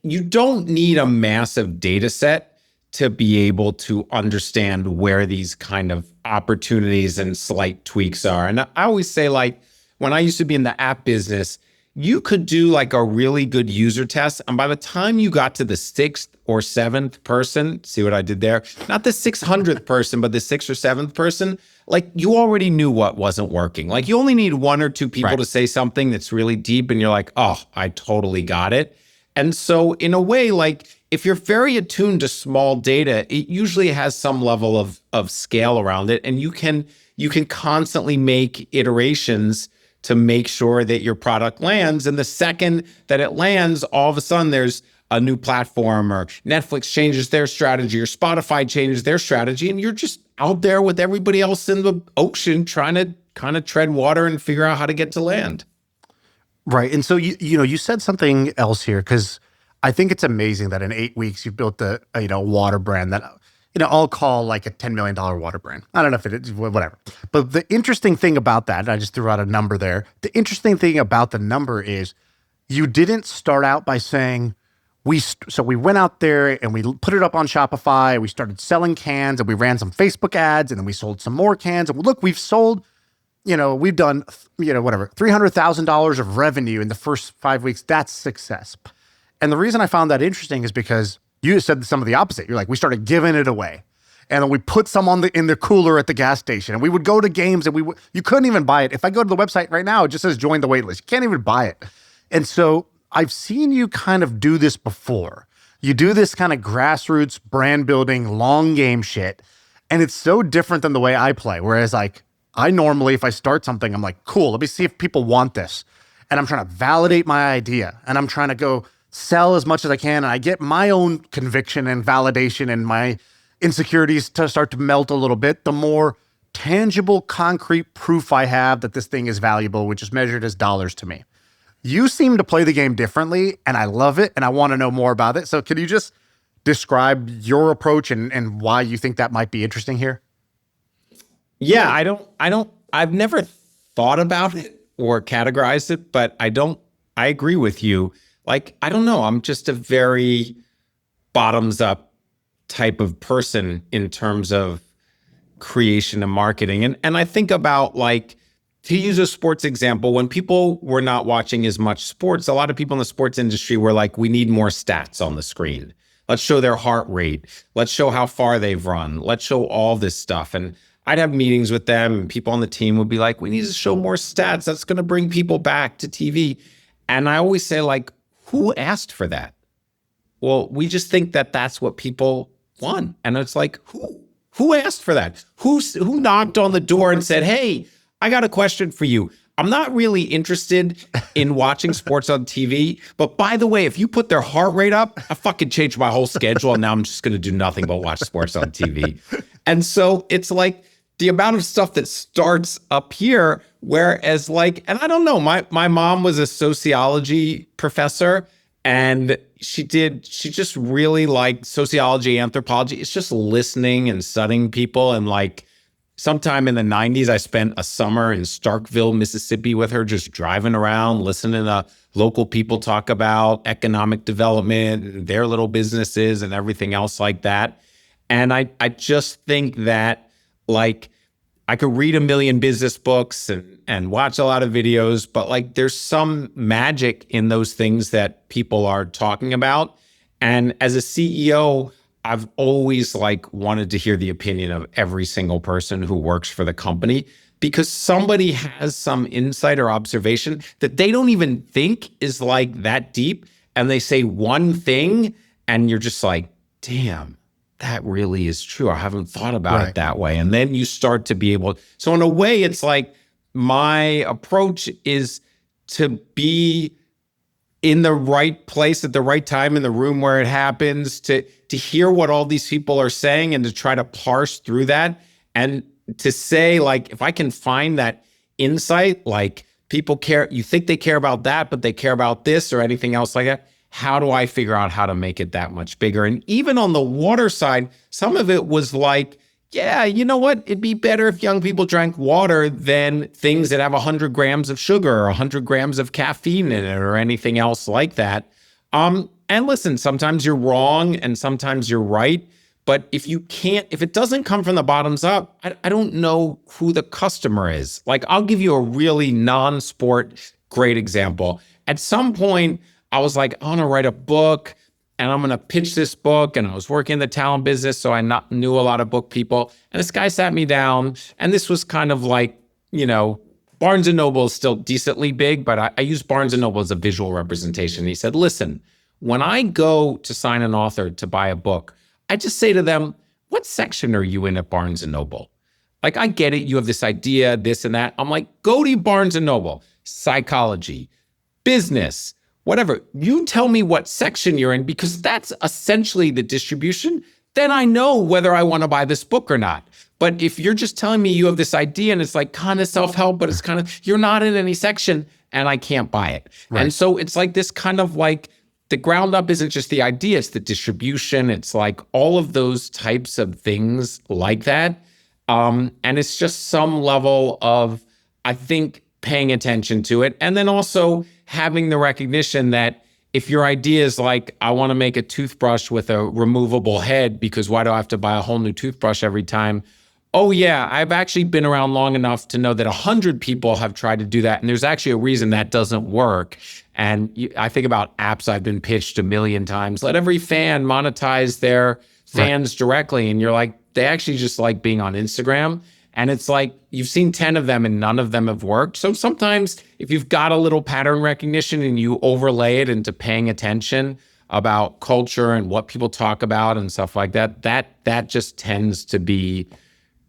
you don't need a massive data set to be able to understand where these kind of opportunities and slight tweaks are. And I always say, like, when I used to be in the app business, you could do like a really good user test. And by the time you got to the 6th or 7th person, see what I did there? Not the 600th person, but the 6th or 7th person, like you already knew what wasn't working. Like you only need 1 or 2 people to say something that's really deep and you're like, oh, I totally got it. And so in a way, like if you're very attuned to small data, it usually has some level of scale around it. And you can constantly make iterations to make sure that your product lands. And the second that it lands, all of a sudden there's a new platform, or Netflix changes their strategy, or Spotify changes their strategy, and you're just out there with everybody else in the ocean trying to kind of tread water and figure out how to get to land. Right. And so, you said something else here, because I think it's amazing that in 8 weeks you've built a water brand that, I'll call like a $10 million water brand. I don't know if it is, whatever. But the interesting thing about that, and I just threw out a number there. The interesting thing about the number is you didn't start out by saying, so we went out there and we put it up on Shopify. We started selling cans and we ran some Facebook ads and then we sold some more cans. And look, we've sold, we've done, $300,000 of revenue in the first 5 weeks. That's success. And the reason I found that interesting is because you said some of the opposite. You're like, we started giving it away. And then we put some in the cooler at the gas station. And we would go to games and you couldn't even buy it. If I go to the website right now, it just says join the wait list. You can't even buy it. And so I've seen you kind of do this before. You do this kind of grassroots brand building, long game shit. And it's so different than the way I play. Whereas like, I normally, if I start something, I'm like, cool, let me see if people want this. And I'm trying to validate my idea. And I'm trying to go sell as much as I can. And I get my own conviction and validation and my insecurities to start to melt a little bit. The more tangible, concrete proof I have that this thing is valuable, which is measured as dollars to me. You seem to play the game differently, and I love it, and I want to know more about it. So can you just describe your approach and why you think that might be interesting here? Yeah, I've never thought about it or categorized it, but I agree with you. Like, I don't know, I'm just a very bottoms up type of person in terms of creation and marketing. And I think about, like, to use a sports example, when people were not watching as much sports, a lot of people in the sports industry were like, we need more stats on the screen. Let's show their heart rate. Let's show how far they've run. Let's show all this stuff. And I'd have meetings with them and people on the team would be like, we need to show more stats. That's going to bring people back to TV. And I always say, like, who asked for that? Well, we just think that that's what people want. And it's like, who asked for that? Who knocked on the door and said, hey, I got a question for you. I'm not really interested in watching sports on TV, but by the way, if you put their heart rate up, I fucking changed my whole schedule and now I'm just going to do nothing but watch sports on TV. And so it's like the amount of stuff that starts up here, whereas like, and I don't know, my mom was a sociology professor and she just really liked sociology, anthropology. It's just listening and studying people. And like sometime in the 90s, I spent a summer in Starkville, Mississippi with her, just driving around, listening to local people talk about economic development, their little businesses and everything else like that. And I just think that, like, I could read a million business books and watch a lot of videos, but like there's some magic in those things that people are talking about. And as a CEO, I've always like wanted to hear the opinion of every single person who works for the company, because somebody has some insight or observation that they don't even think is like that deep. And they say one thing and you're just like, damn, that really is true. I haven't thought about it that way. And then you start to be able, so in a way, it's like my approach is to be in the right place at the right time in the room where it happens, to hear what all these people are saying and to try to parse through that. And to say, like, if I can find that insight, like people care, you think they care about that, but they care about this or anything else like that. How do I figure out how to make it that much bigger? And even on the water side, some of it was like, yeah, you know what? It'd be better if young people drank water than things that have 100 grams of sugar or 100 grams of caffeine in it or anything else like that. And listen, sometimes you're wrong and sometimes you're right. But if it doesn't come from the bottoms up, I don't know who the customer is. Like, I'll give you a really non-sport great example. At some point, I was like, I want to write a book and I'm going to pitch this book. And I was working in the talent business, so I knew a lot of book people. And this guy sat me down, and this was kind of like, Barnes & Noble is still decently big, but I use Barnes & Noble as a visual representation. He said, listen, when I go to sign an author to buy a book, I just say to them, what section are you in at Barnes & Noble? Like, I get it. You have this idea, this and that. I'm like, go to Barnes & Noble, psychology, business, whatever. You tell me what section you're in, because that's essentially the distribution. Then I know whether I want to buy this book or not. But if you're just telling me you have this idea and it's like kind of self-help, but it's kind of, you're not in any section and I can't buy it. Right. And so it's like this kind of like, the ground up isn't just the idea, it's the distribution. It's like all of those types of things like that. And it's just some level of, I think, paying attention to it. And then also having the recognition that if your idea is like, I want to make a toothbrush with a removable head, because why do I have to buy a whole new toothbrush every time? Oh yeah, I've actually been around long enough to know that 100 people have tried to do that. And there's actually a reason that doesn't work. And I think about apps I've been pitched a million times. Let every fan monetize their fans directly. And you're like, they actually just like being on Instagram. And it's like, you've seen 10 of them and none of them have worked. So sometimes if you've got a little pattern recognition and you overlay it into paying attention about culture and what people talk about and stuff like that, that just tends to be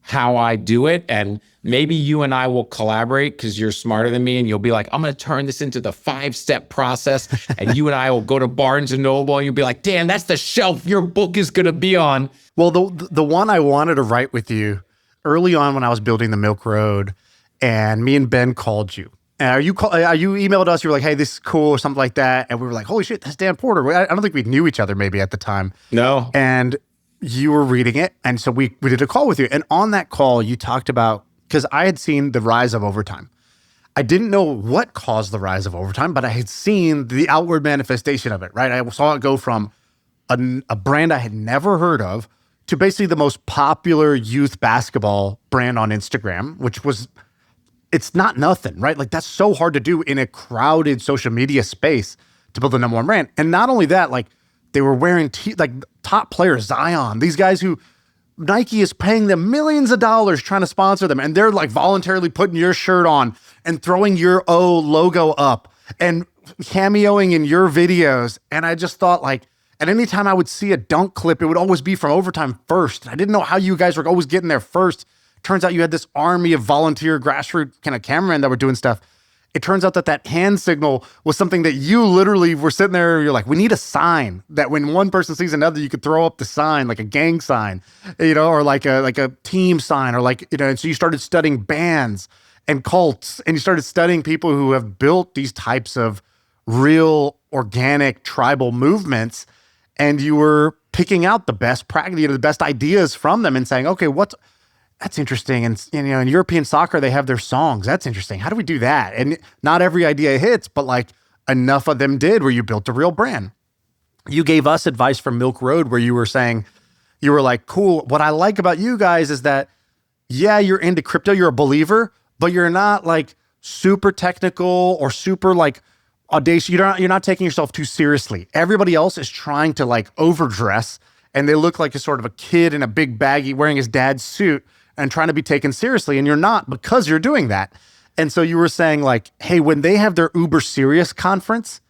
how I do it. And maybe you and I will collaborate because you're smarter than me and you'll be like, I'm going to turn this into the 5-step process. And you and I will go to Barnes & Noble and you'll be like, damn, that's the shelf your book is going to be on. Well, the one I wanted to write with you early on when I was building the Milk Road, and me and Ben called you. And you emailed us, you were like, hey, this is cool or something like that. And we were like, holy shit, that's Dan Porter. I don't think we knew each other maybe at the time. No. And you were reading it. And so we did a call with you. And on that call, you talked about, because I had seen the rise of overtime. I didn't know what caused the rise of overtime, but I had seen the outward manifestation of it, right? I saw it go from a brand I had never heard of to basically the most popular youth basketball brand on Instagram, which was, it's not nothing, right? Like, that's so hard to do in a crowded social media space to build the number one brand. And not only that, like, they were wearing like top players, Zion, these guys who Nike is paying them millions of dollars trying to sponsor them. And they're like voluntarily putting your shirt on and throwing your O logo up and cameoing in your videos. And I just thought, like, and anytime I would see a dunk clip, it would always be from overtime first. I didn't know how you guys were always getting there first. Turns out you had this army of volunteer grassroots kind of cameramen that were doing stuff. It turns out that hand signal was something that you literally were sitting there, you're like, we need a sign that when one person sees another, you could throw up the sign, like a gang sign, or like a team sign, or like, and so you started studying bands and cults, and you started studying people who have built these types of real organic tribal movements. And you were picking out the best practice, the best ideas from them and saying, okay, that's interesting. And, in European soccer, they have their songs. That's interesting. How do we do that? And not every idea hits, but like enough of them did where you built a real brand. You gave us advice from Milk Road where you were saying, you were like, cool. What I like about you guys is that yeah, you're into crypto, you're a believer, but you're not like super technical or super like audacious. You're not taking yourself too seriously. Everybody else is trying to like overdress, and they look like a sort of a kid in a big baggie wearing his dad's suit and trying to be taken seriously, and you're not, because you're doing that. And so you were saying like, hey, when they have their uber serious conference,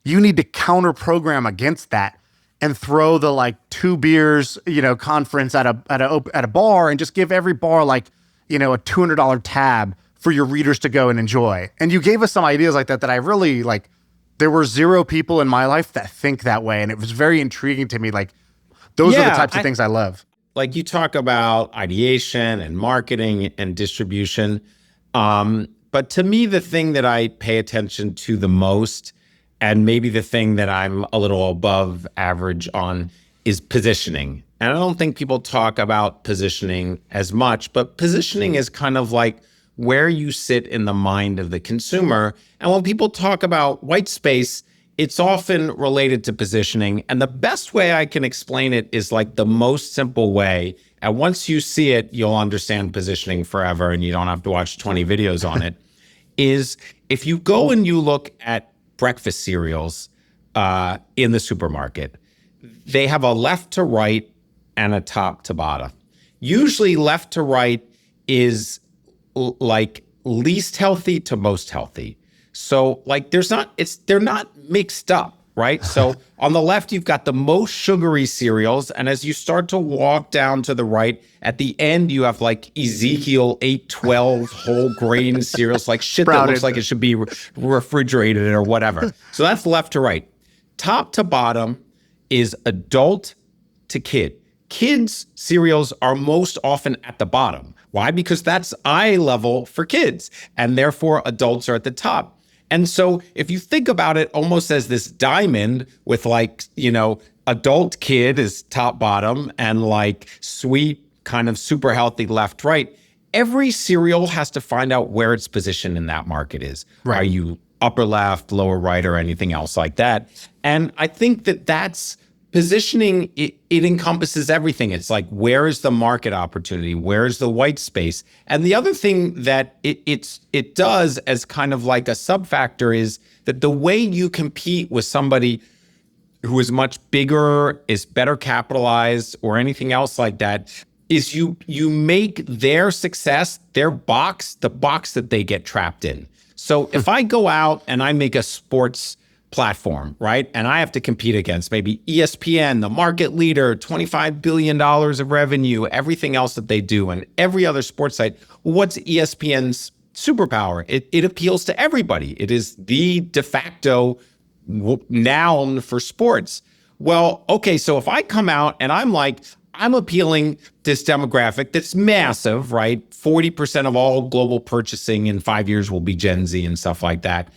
you need to counter program against that and throw the like 2 beers, conference at a bar, and just give every bar like, a $200 tab for your readers to go and enjoy. And you gave us some ideas like that I really like. There were 0 people in my life that think that way, and it was very intriguing to me. Like, those are the types of things I love. Like, you talk about ideation and marketing and distribution. But to me, the thing that I pay attention to the most, and maybe the thing that I'm a little above average on, is positioning. And I don't think people talk about positioning as much, but positioning is kind of like where you sit in the mind of the consumer. And when people talk about white space, it's often related to positioning. And the best way I can explain it is like the most simple way. And once you see it, you'll understand positioning forever, and you don't have to watch 20 videos on it, is if you go and you look at breakfast cereals in the supermarket, they have a left to right and a top to bottom. Usually left to right is like least healthy to most healthy. So like they're not mixed up, right? So on the left, you've got the most sugary cereals. And as you start to walk down to the right, at the end, you have like Ezekiel 812 whole grain cereals, like shit that looks like it should be refrigerated or whatever. So that's left to right. Top to bottom is adult to kid. Kids' cereals are most often at the bottom. Why? Because that's eye level for kids, and therefore adults are at the top. And so if you think about it almost as this diamond with like, adult kid is top bottom and like sweet kind of super healthy left right, every cereal has to find out where its position in that market is. Right. Are you upper left, lower right, or anything else like that? And I think that's positioning. It encompasses everything. It's like, where is the market opportunity? Where is the white space? And the other thing that it does as kind of like a sub-factor is that the way you compete with somebody who is much bigger, is better capitalized, or anything else like that, is you make their success, the box that they get trapped in. So if I go out and I make a sports platform, right? And I have to compete against maybe ESPN, the market leader, $25 billion of revenue, everything else that they do, and every other sports site. What's ESPN's superpower? It appeals to everybody. It is the de facto noun for sports. Well, okay, so if I come out and I'm appealing this demographic that's massive, right? 40% of all global purchasing in 5 years will be Gen Z and stuff like that.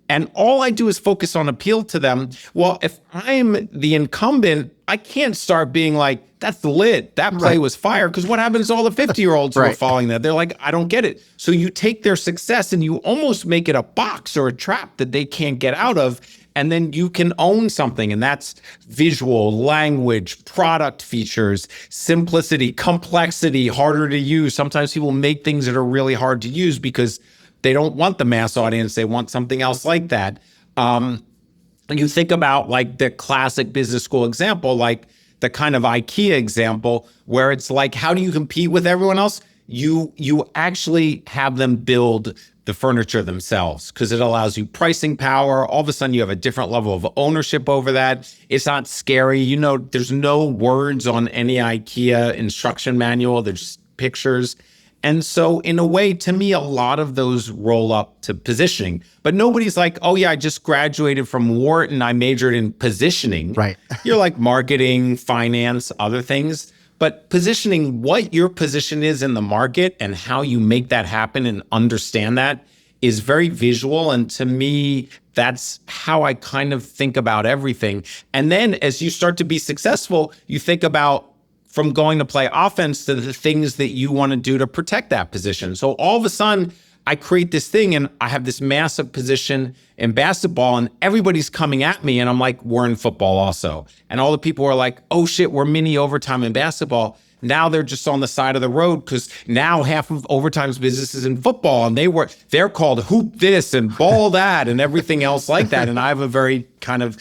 And all I do is focus on appeal to them. Well, if I'm the incumbent, I can't start being like, that's lit. That play was fire. Because what happens to all the 50-year-olds who are following that? They're like, I don't get it. So you take their success and you almost make it a box or a trap that they can't get out of. And then you can own something. And that's visual, language, product features, simplicity, complexity, harder to use. Sometimes people make things that are really hard to use because they don't want the mass audience. They want something else like that. You think about like the classic business school example, like the kind of IKEA example, where it's like, how do you compete with everyone else? You actually have them build the furniture themselves because it allows you pricing power. All of a sudden you have a different level of ownership over that. It's not scary. There's no words on any IKEA instruction manual. There's just pictures. And so in a way, to me, a lot of those roll up to positioning. But nobody's like, oh yeah, I just graduated from Wharton. I majored in positioning. Right. You're like marketing, finance, other things. But positioning, what your position is in the market and how you make that happen and understand that is very visual. And to me, that's how I kind of think about everything. And then as you start to be successful, you think about from going to play offense to the things that you want to do to protect that position. So all of a sudden, I create this thing and I have this massive position in basketball and everybody's coming at me and I'm like, we're in football also. And all the people are like, oh shit, we're mini overtime in basketball. Now they're just on the side of the road because now half of Overtime's business is in football, and they're called Hoop this and Ball that and everything else like that. And I have a very kind of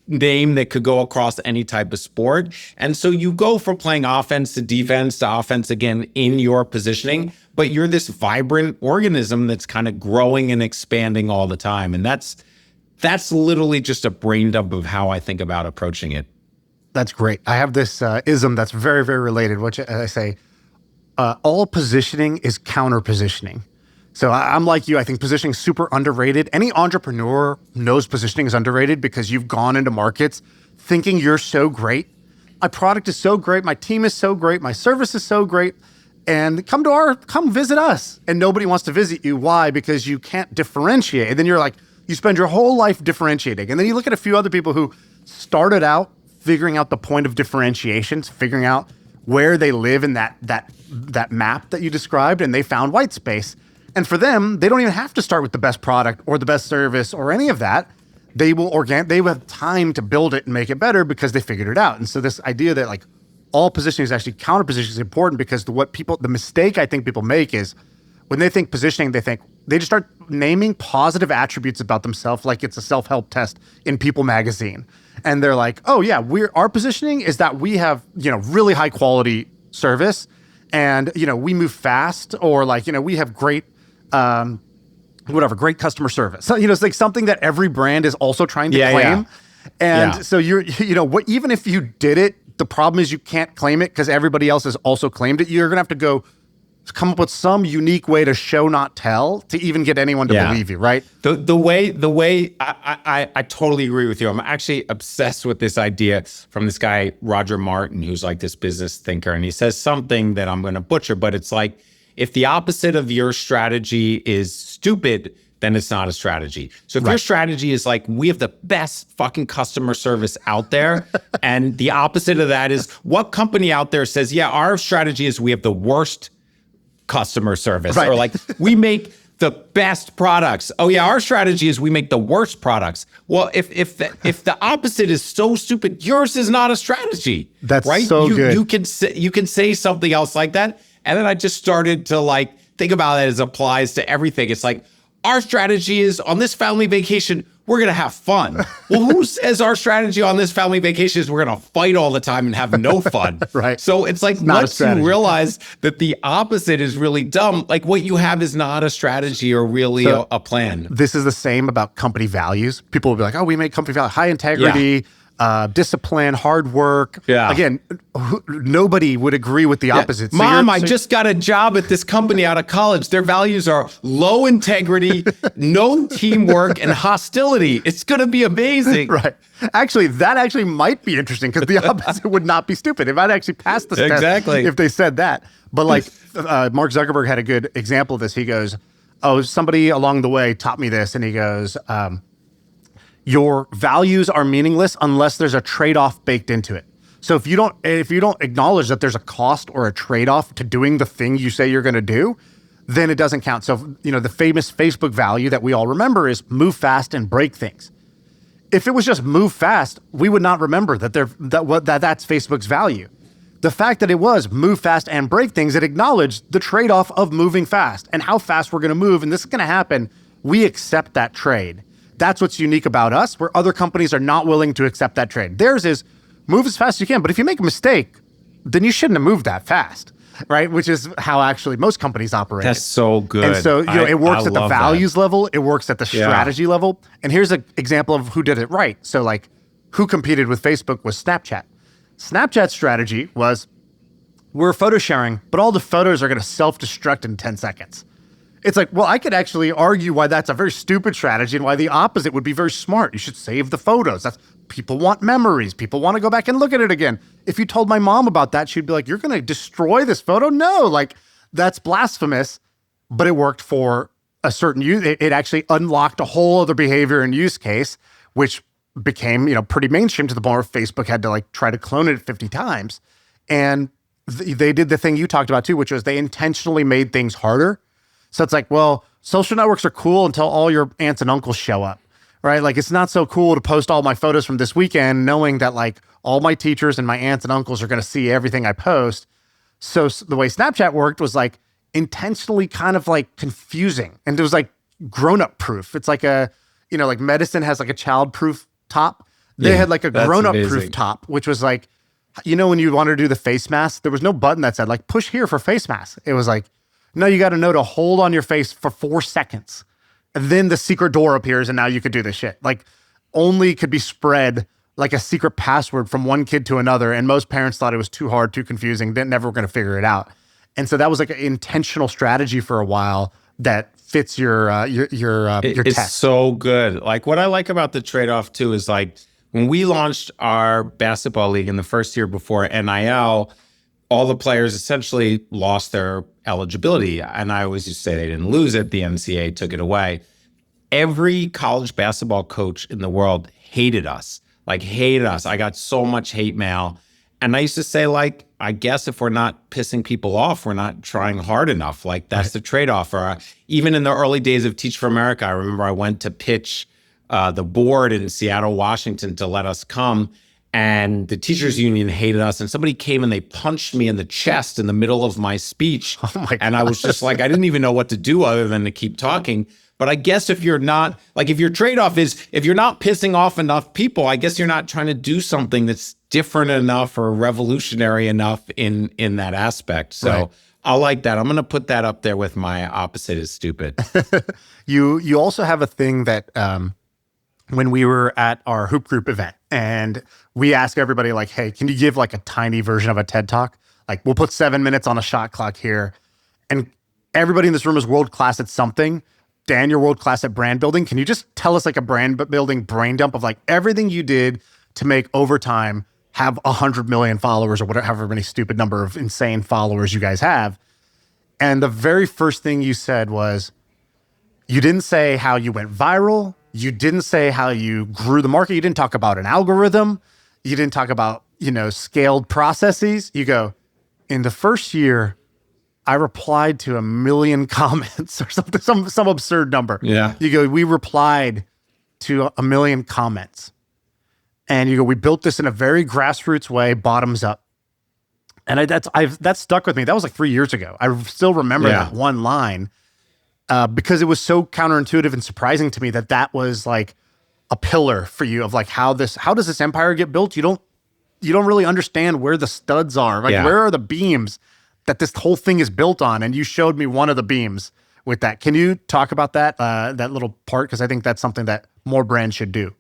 name that could go across any type of sport. And so you go from playing offense to offense again in your positioning, but you're this vibrant organism that's kind of growing and expanding all the time. And that's literally just a brain dump of how I think about approaching it. That's great. I have this ism that's very, very related, which I say, all positioning is counter positioning. So I'm like you. I think positioning is super underrated. Any entrepreneur knows positioning is underrated because you've gone into markets thinking you're so great. My product is so great. My team is so great. My service is so great. And come visit us. And nobody wants to visit you. Why? Because you can't differentiate. And then you're like, you spend your whole life differentiating. And then you look at a few other people who started out figuring out the point of differentiations, figuring out where they live in that map that you described, and they found white space. And for them, they don't even have to start with the best product or the best service or any of that. They will have time to build it and make it better because they figured it out. And so this idea that like all positioning is actually counter positioning is important because the mistake I think people make is when they think positioning, they just start naming positive attributes about themselves like it's a self-help test in People magazine. And they're like, oh yeah, our positioning is that we have, really high quality service and, we move fast or like, we have great, great customer service. So, it's like something that every brand is also trying to claim. Yeah. And so even if you did it, the problem is you can't claim it because everybody else has also claimed it. You're going to have to come up with some unique way to show, not tell, to even get anyone to believe you, right? The way I totally agree with you. I'm actually obsessed with this idea from this guy, Roger Martin, who's like this business thinker. And he says something that I'm going to butcher, but it's like, if the opposite of your strategy is stupid, then it's not a strategy. So if your strategy is like, we have the best fucking customer service out there, and the opposite of that is what company out there says, yeah, our strategy is we have the worst customer service, or like we make the best products. Oh yeah, our strategy is we make the worst products. Well, if the opposite is so stupid, yours is not a strategy. That's right. So good. You can say something else like that, and then I just started to like think about it as applies to everything. It's like our strategy is on this family vacation, we're going to have fun. Well, who says our strategy on this family vacation is we're going to fight all the time and have no fun? Right. So it's like once you realize that the opposite is really dumb, like what you have is not a strategy or really a plan. This is the same about company values. People will be like, oh, we make company value, high integrity, discipline, hard work. Yeah. Again, nobody would agree with the opposite. So Mom, I just got a job at this company out of college. Their values are low integrity, no teamwork, and hostility. It's going to be amazing. Right. Actually, that might be interesting because the opposite would not be stupid. It might actually pass the test if they said that. But like Mark Zuckerberg had a good example of this. He goes, oh, somebody along the way taught me this. And he goes, your values are meaningless unless there's a trade-off baked into it. So if you don't acknowledge that there's a cost or a trade-off to doing the thing you say you're going to do, then it doesn't count. So, the famous Facebook value that we all remember is move fast and break things. If it was just move fast, we would not remember that's Facebook's value. The fact that it was move fast and break things, it acknowledged the trade-off of moving fast and how fast we're going to move. And this is going to happen. We accept that trade. That's what's unique about us, where other companies are not willing to accept that trade. Theirs is move as fast as you can, but if you make a mistake, then you shouldn't have moved that fast, right? Which is how actually most companies operate. That's so good. And so it works at the values level, it works at the strategy level. And here's an example of who did it right. So like who competed with Facebook was Snapchat. Snapchat's strategy was we're photo sharing, but all the photos are going to self-destruct in 10 seconds. It's like, well, I could actually argue why that's a very stupid strategy and why the opposite would be very smart. You should save the photos. People want memories. People want to go back and look at it again. If you told my mom about that, she'd be like, you're going to destroy this photo? No, like that's blasphemous. But it worked for a certain use. It actually unlocked a whole other behavior and use case, which became, pretty mainstream to the point where Facebook had to like try to clone it 50 times. And they did the thing you talked about too, which was they intentionally made things harder. So it's like, well, social networks are cool until all your aunts and uncles show up, right? Like, it's not so cool to post all my photos from this weekend knowing that, like, all my teachers and my aunts and uncles are going to see everything I post. So the way Snapchat worked was like intentionally kind of like confusing. And it was like grown-up proof. It's like like medicine has like a child-proof top. They had like a grown-up proof top, which was like, when you wanted to do the face mask, there was no button that said like push here for face mask. It was like, no, you got to know to hold on your face for 4 seconds. And then the secret door appears and now you could do this shit. Like only could be spread like a secret password from one kid to another. And most parents thought it was too hard, too confusing. They never were going to figure it out. And so that was like an intentional strategy for a while that fits your It's tech. so good. Like what I like about the trade-off too is like when we launched our basketball league in the first year before NIL, all the players essentially lost their eligibility. And I always used to say they didn't lose it. The NCAA took it away. Every college basketball coach in the world hated us. I got so much hate mail. And I used to say, like, I guess if we're not pissing people off, we're not trying hard enough. Like, that's the trade-off. Or even in the early days of Teach for America, I remember I went to pitch the board in Seattle, Washington to let us come. And the teachers union hated us. And somebody came and they punched me in the chest in the middle of my speech. Oh my God. And I was just like, I didn't even know what to do other than to keep talking. But I guess if you're not, like if your trade-off is, if you're not pissing off enough people, I guess you're not trying to do something that's different enough or revolutionary enough in that aspect. So Right. I like that. I'm going to put that up there with my opposite is stupid. You also have a thing that when we were at our Hoop Group event and we asked everybody like, hey, can you give like a tiny version of a TED Talk? Like we'll put 7 minutes on a shot clock here. And everybody in this room is world-class at something. Dan, you're world-class at brand building. Can you just tell us like a brand building brain dump of like everything you did to make Overtime have 100 million followers or whatever, however many stupid number of insane followers you guys have? And the very first thing you said was, you didn't say how you went viral. You didn't say how you grew the market. You didn't talk about an algorithm. You didn't talk about, scaled processes. You go, in the first year, I replied to 1 million comments or something, some absurd number. Yeah. You go, we replied to 1 million comments. And you go, we built this in a very grassroots way, bottoms up. And that stuck with me. That was like 3 years ago. I still remember that one line because it was so counterintuitive and surprising to me that was like a pillar for you of like how does this empire get built? You don't really understand where the studs are. Like where are the beams that this whole thing is built on? And you showed me one of the beams with that. Can you talk about that little part? Because I think that's something that more brands should do.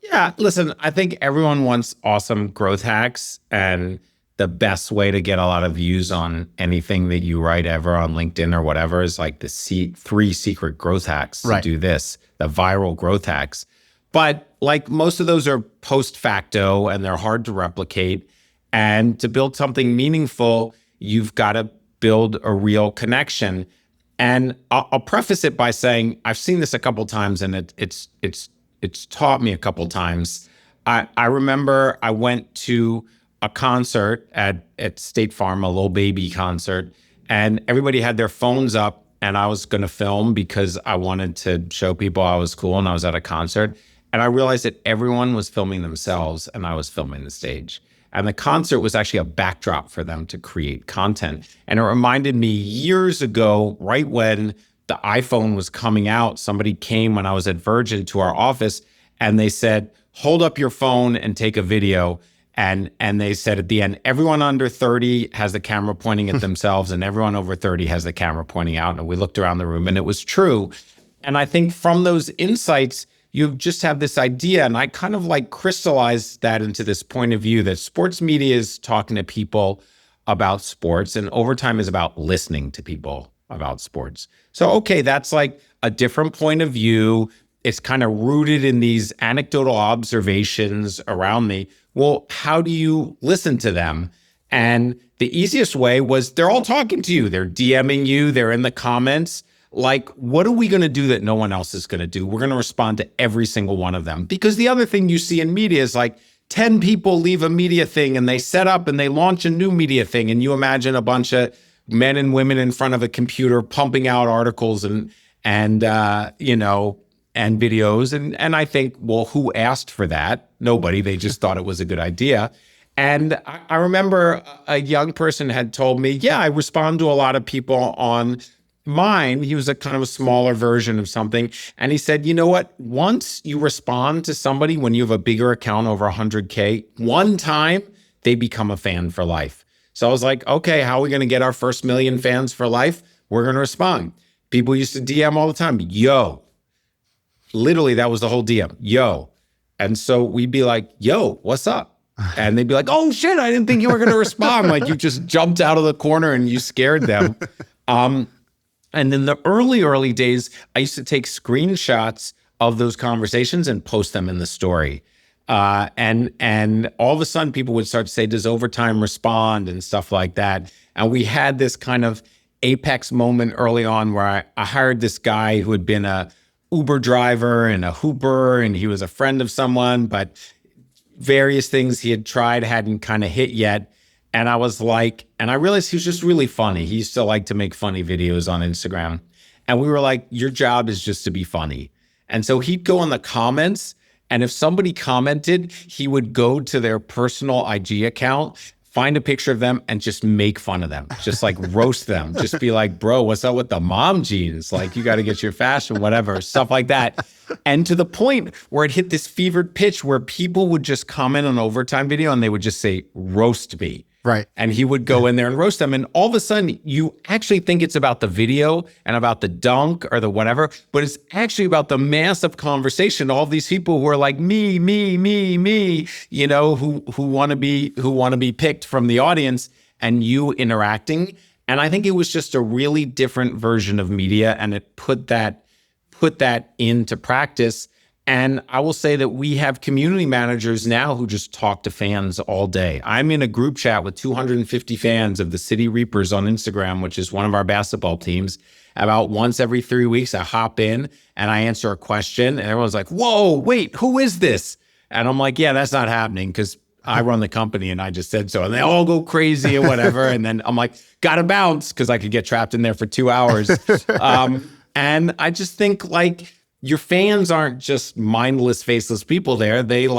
Yeah, listen, I think everyone wants awesome growth hacks, and the best way to get a lot of views on anything that you write ever on LinkedIn or whatever is like the 3 secret growth hacks to do this, the viral growth hacks. But like most of those are post facto and they're hard to replicate. And to build something meaningful, you've got to build a real connection. And I'll preface it by saying I've seen this a couple times, and it's taught me a couple times. I remember I went to a concert at State Farm, a Lil Baby concert, and everybody had their phones up, and I was going to film because I wanted to show people I was cool and I was at a concert. And I realized that everyone was filming themselves and I was filming the stage. And the concert was actually a backdrop for them to create content. And it reminded me years ago, right when the iPhone was coming out, somebody came when I was at Virgin to our office and they said, hold up your phone and take a video. And they said at the end, everyone under 30 has the camera pointing at themselves and everyone over 30 has the camera pointing out. And we looked around the room and it was true. And I think from those insights, you just have this idea, and I kind of like crystallized that into this point of view that sports media is talking to people about sports and Overtime is about listening to people about sports. So, okay, that's like a different point of view. It's kind of rooted in these anecdotal observations around me. Well, how do you listen to them? And the easiest way was they're all talking to you. They're DMing you. They're in the comments. Like, what are we going to do that no one else is going to do? We're going to respond to every single one of them. Because the other thing you see in media is like 10 people leave a media thing and they set up and they launch a new media thing. And you imagine a bunch of men and women in front of a computer pumping out articles and videos. And I think, well, who asked for that? Nobody. They just thought it was a good idea. And I remember a young person had told me, yeah, I respond to a lot of people on mine. He was a kind of a smaller version of something. And he said, you know what? Once you respond to somebody when you have a bigger account over 100K, one time they become a fan for life. So I was like, okay, how are we going to get our first 1 million fans for life? We're going to respond. People used to DM all the time, yo. Literally, that was the whole DM, yo. And so we'd be like, yo, what's up? And they'd be like, oh shit, I didn't think you were going to respond. Like you just jumped out of the corner and you scared them. And in the early days, I used to take screenshots of those conversations and post them in the story. And all of a sudden people would start to say, does Overtime respond and stuff like that. And we had this kind of apex moment early on where I hired this guy who had been a Uber driver and a hooper, and he was a friend of someone, but various things he had tried hadn't kind of hit yet. And I was like, and I realized he was just really funny. He used to like to make funny videos on Instagram. And we were like, your job is just to be funny. And so he'd go in the comments, and if somebody commented, he would go to their personal IG account, find a picture of them and just make fun of them, just like roast them, just be like, bro, what's up with the mom jeans? Like, you got to get your fashion, whatever, stuff like that. And to the point where it hit this fevered pitch where people would just comment on Overtime video and they would just say, roast me. Right. And he would go in there and roast them. And all of a sudden, you actually think it's about the video and about the dunk or the whatever, but it's actually about the massive conversation. All these people who are like, me, you know, who want to be picked from the audience, and you interacting. And I think it was just a really different version of media, and it put that into practice. And I will say that we have community managers now who just talk to fans all day. I'm in a group chat with 250 fans of the City Reapers on Instagram, which is one of our basketball teams. About once every 3 weeks, I hop in and I answer a question, and everyone's like, whoa, wait, who is this? And I'm like, yeah, that's not happening because I run the company and I just said so. And they all go crazy or whatever. And then I'm like, gotta bounce because I could get trapped in there for 2 hours. And I just think like, your fans aren't just mindless, faceless people there. They're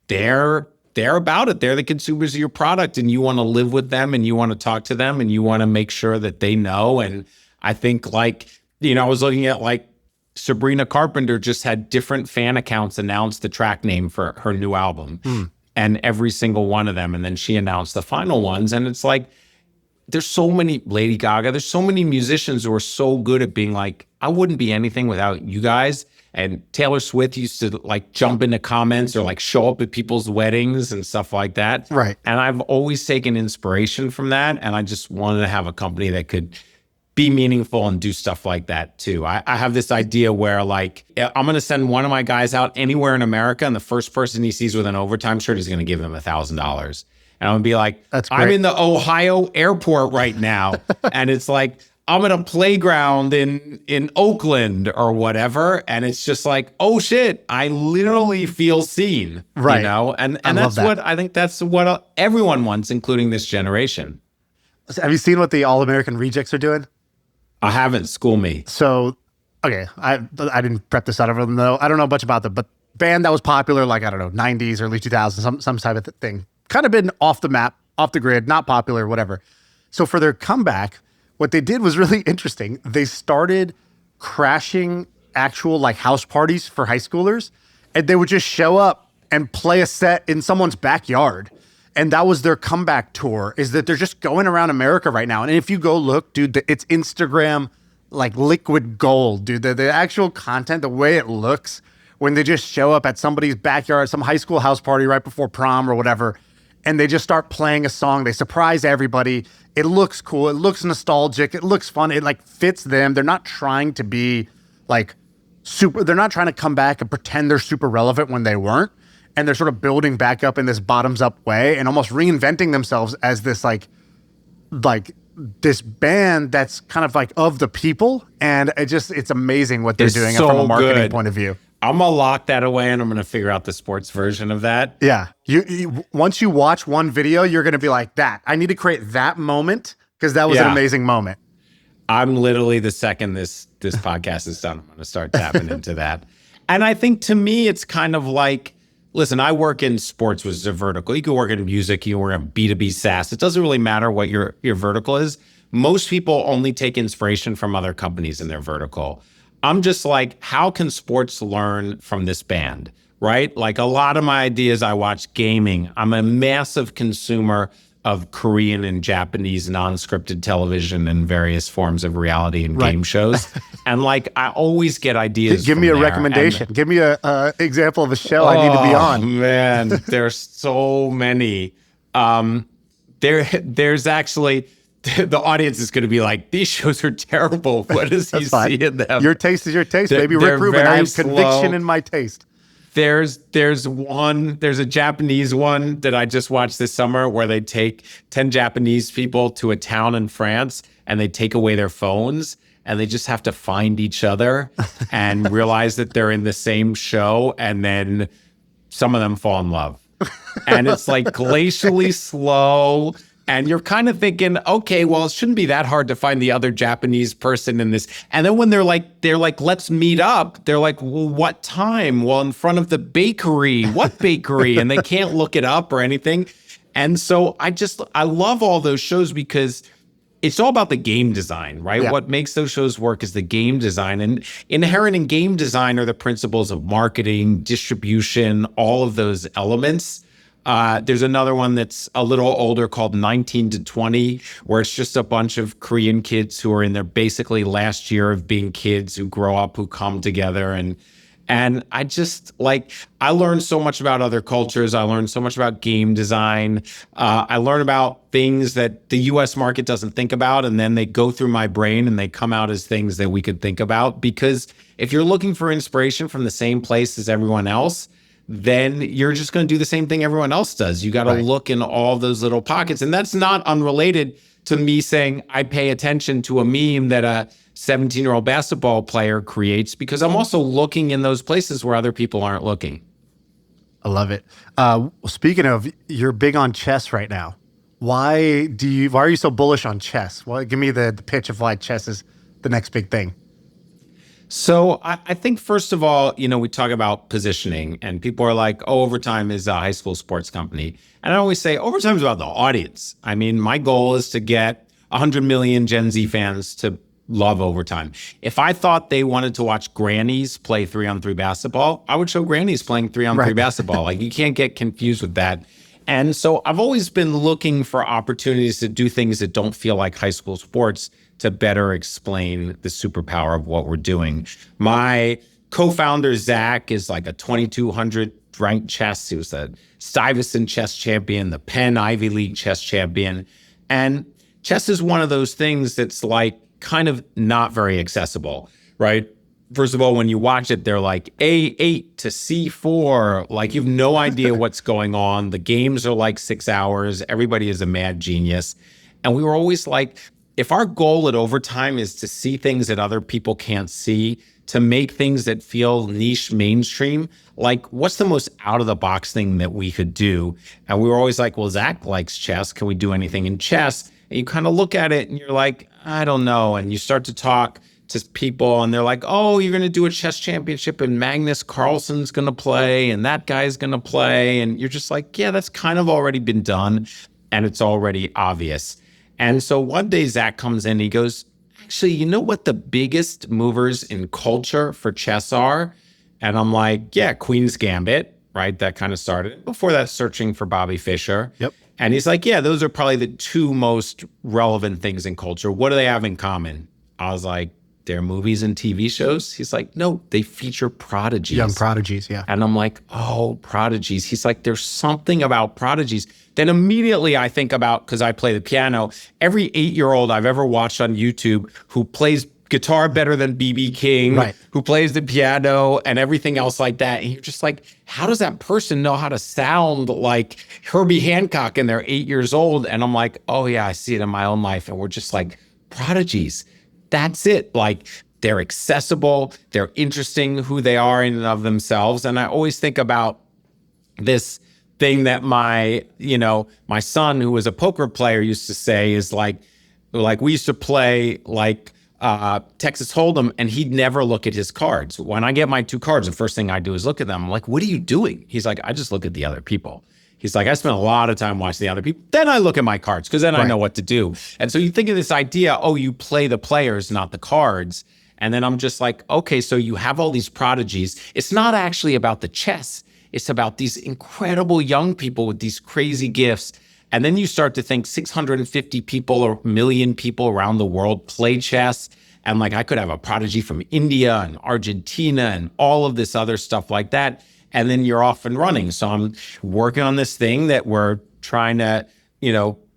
about it. They're the consumers of your product, and you want to live with them, and you want to talk to them, and you want to make sure that they know. And I think like, you know, I was looking at like Sabrina Carpenter just had different fan accounts announce the track name for her new album, and every single one of them. And then she announced the final ones. And it's like, there's so many, Lady Gaga, there's so many musicians who are so good at being like, I wouldn't be anything without you guys. And Taylor Swift used to like jump into comments or like show up at people's weddings and stuff like that. Right. And I've always taken inspiration from that. And I just wanted to have a company that could be meaningful and do stuff like that too. I have this idea where like, I'm going to send one of my guys out anywhere in America, and the first person he sees with an Overtime shirt is going to give him $1,000. And I'm gonna be like, I'm in the Ohio airport right now. And it's like, I'm at a playground in Oakland or whatever. And it's just like, oh shit, I literally feel seen, right? You know? And that's what, I think that's what everyone wants, including this generation. Have you seen what the All-American Rejects are doing? I haven't. School me. So, okay, I didn't prep this out of them though. I don't know much about them, but band that was popular, like, I don't know, 90s, early 2000s, some type of thing. Kind of been off the map, off the grid, not popular, whatever. So for their comeback, what they did was really interesting. They started crashing actual like house parties for high schoolers, and they would just show up and play a set in someone's backyard. And that was their comeback tour, is that they're just going around America right now. And if you go look, dude, it's Instagram like liquid gold, dude. The actual content, the way it looks when they just show up at somebody's backyard, some high school house party right before prom or whatever, and they just start playing a song. They surprise everybody. It looks cool. It looks nostalgic. It looks fun. It like fits them. They're not trying to be like super. They're not trying to come back and pretend they're super relevant when they weren't. And they're sort of building back up in this bottoms up way and almost reinventing themselves as this like this band that's kind of like of the people. And it's amazing what they're doing so from a marketing good. point of view. I'm gonna lock that away, and I'm gonna figure out the sports version of that. Yeah. You once you watch one video, you're gonna be like, that. I need to create that moment because that was an amazing moment. I'm literally, the second this podcast is done, I'm gonna start tapping into that. And I think to me, it's kind of like listen, I work in sports, which is a vertical. You can work in music, you can work in B2B SaaS. It doesn't really matter what your vertical is. Most people only take inspiration from other companies in their vertical. I'm just like, how can sports learn from this band, right? Like a lot of my ideas, I watch gaming. I'm a massive consumer of Korean and Japanese non-scripted television and various forms of reality and game shows. And like, I always get ideas. Give me a there. recommendation. Give me a example of a show I need to be on. Man, there's so many. There's actually, the audience is going to be like, these shows are terrible. What does he see in them? Your taste is your taste, baby. Rick Rubin, I have conviction in my taste. There's a Japanese one that I just watched this summer where they take 10 Japanese people to a town in France and they take away their phones and they just have to find each other and realize that they're in the same show. And then some of them fall in love. And it's like glacially slow. And you're kind of thinking, okay, well, it shouldn't be that hard to find the other Japanese person in this. And then when they're like, let's meet up. They're like, well, what time? Well, in front of the bakery. What bakery? And they can't look it up or anything. And so I love all those shows because it's all about the game design, right? Yeah. What makes those shows work is the game design. And inherent in game design are the principles of marketing, distribution, all of those elements. There's another one that's a little older called 19 to 20, where it's just a bunch of Korean kids who are in their basically last year of being kids who grow up, who come together. And I just I learned so much about other cultures. I learned so much about game design. I learned about things that the US market doesn't think about. And then they go through my brain and they come out as things that we could think about. Because if you're looking for inspiration from the same place as everyone else, then you're just going to do the same thing everyone else does. You got to look in all those little pockets. And that's not unrelated to me saying I pay attention to a meme that a 17-year-old basketball player creates, because I'm also looking in those places where other people aren't looking. I love it. Speaking of, you're big on chess right now. Why are you so bullish on chess? Well, give me the pitch of why chess is the next big thing. So I think, first of all, we talk about positioning and people are like, oh, Overtime is a high school sports company. And I always say Overtime is about the audience. I mean, my goal is to get 100 million Gen Z fans to love Overtime. If I thought they wanted to watch grannies play 3-on-3 basketball, I would show grannies playing 3-on-3 basketball. Like, you can't get confused with that. And so I've always been looking for opportunities to do things that don't feel like high school sports to better explain the superpower of what we're doing. My co-founder, Zach, is like a 2,200 ranked chess. He was the Stuyvesant chess champion, the Penn Ivy League chess champion. And chess is one of those things that's like kind of not very accessible, right? First of all, when you watch it, they're like A8 to C4. Like, you have no idea what's going on. The games are like 6 hours. Everybody is a mad genius. And we were always like, if our goal at Overtime is to see things that other people can't see, to make things that feel niche mainstream, like, what's the most out of the box thing that we could do? And we were always like, well, Zach likes chess. Can we do anything in chess? And you kind of look at it and you're like, I don't know. And you start to talk to people and they're like, oh, you're going to do a chess championship and Magnus Carlsen's going to play and that guy's going to play. And you're just like, yeah, that's kind of already been done and it's already obvious. And so one day Zach comes in, he goes, actually, you know what the biggest movers in culture for chess are? And I'm like, yeah, Queen's Gambit, right? That kind of started. Before that, Searching for Bobby Fischer. Yep. And he's like, yeah, those are probably the two most relevant things in culture. What do they have in common? I was like, they're movies and TV shows. He's like, no, they feature prodigies. Young prodigies, yeah. And I'm like, oh, prodigies. He's like, there's something about prodigies. Then immediately I think about, because I play the piano, every 8-year-old I've ever watched on YouTube who plays guitar better than B.B. King, who plays the piano and everything else like that. And you're just like, how does that person know how to sound like Herbie Hancock and they're 8 years old? And I'm like, oh yeah, I see it in my own life. And we're just like, prodigies. That's it. Like, they're accessible, they're interesting who they are in and of themselves. And I always think about this thing that my son, who was a poker player, used to say is like we used to play like Texas Hold'em, and he'd never look at his cards. When I get my 2 cards, the first thing I do is look at them. I'm like, what are you doing? He's like, I just look at the other people. He's like, I spend a lot of time watching the other people. Then I look at my cards because then I know what to do. And so you think of this idea, you play the players, not the cards. And then I'm just like, okay, so you have all these prodigies. It's not actually about the chess. It's about these incredible young people with these crazy gifts. And then you start to think 650 people or 1 million people around the world play chess. And like, I could have a prodigy from India and Argentina and all of this other stuff like that. And then you're off and running. So I'm working on this thing that we're trying to,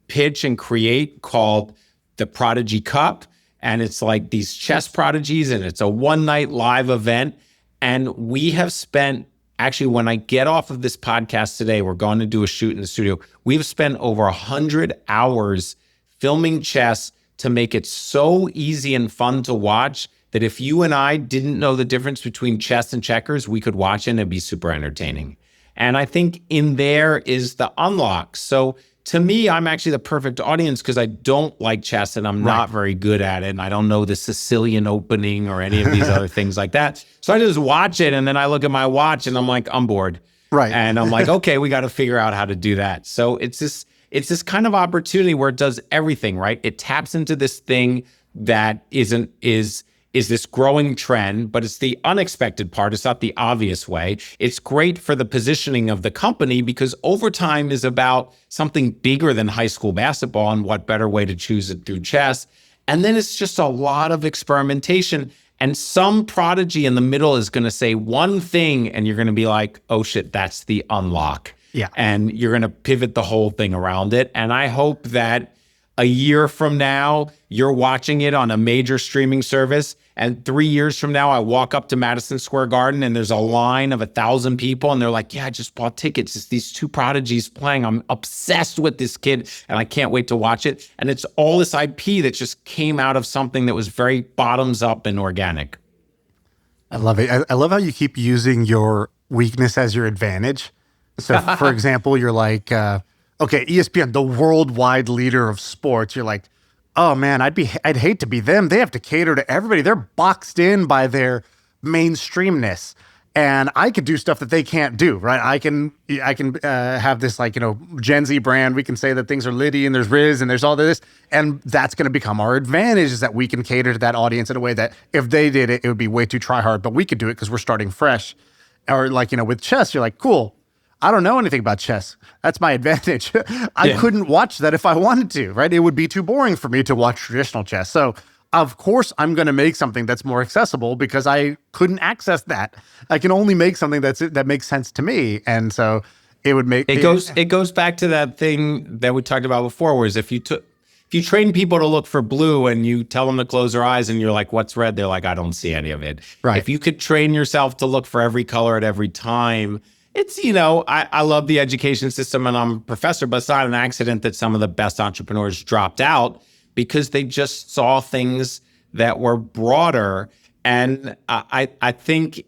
pitch and create called the Prodigy Cup. And it's like these chess prodigies, and it's a one-night live event. And we have spent, actually, when I get off of this podcast today, we're going to do a shoot in the studio. We've spent over 100 hours filming chess to make it so easy and fun to watch that if you and I didn't know the difference between chess and checkers, we could watch it and it'd be super entertaining. And I think in there is the unlock. So to me, I'm actually the perfect audience because I don't like chess and I'm not very good at it. And I don't know the Sicilian opening or any of these other things like that. So I just watch it and then I look at my watch and I'm like, I'm bored. Right. And I'm like, okay, we got to figure out how to do that. So it's this kind of opportunity where it does everything, right? It taps into this thing that is this growing trend, but it's the unexpected part. It's not the obvious way. It's great for the positioning of the company because overtime is about something bigger than high school basketball, and what better way to choose it through chess. And then it's just a lot of experimentation, and some prodigy in the middle is going to say one thing and you're going to be like, oh shit, that's the unlock. Yeah. And you're going to pivot the whole thing around it. And I hope that a year from now, you're watching it on a major streaming service. And 3 years from now, I walk up to Madison Square Garden and there's a line of 1,000 people. And they're like, yeah, I just bought tickets. It's these 2 prodigies playing. I'm obsessed with this kid and I can't wait to watch it. And it's all this IP that just came out of something that was very bottoms up and organic. I love it. I love how you keep using your weakness as your advantage. So for example, you're like, okay, ESPN, the worldwide leader of sports. You're like, oh man, I'd hate to be them. They have to cater to everybody. They're boxed in by their mainstreamness, and I could do stuff that they can't do. Right? I can have this Gen Z brand. We can say that things are litty and there's Riz and there's all this, and that's going to become our advantage. Is that we can cater to that audience in a way that if they did it, it would be way too try hard. But we could do it because we're starting fresh. Or with chess, you're like, cool. I don't know anything about chess. That's my advantage. I couldn't watch that if I wanted to, right? It would be too boring for me to watch traditional chess. So, of course, I'm going to make something that's more accessible because I couldn't access that. I can only make something that makes sense to me. And so it would make... It goes back to that thing that we talked about before, whereas if you train people to look for blue and you tell them to close their eyes and you're like, what's red? They're like, I don't see any of it. Right. If you could train yourself to look for every color at every time... It's, I love the education system and I'm a professor, but it's not an accident that some of the best entrepreneurs dropped out because they just saw things that were broader. And I think,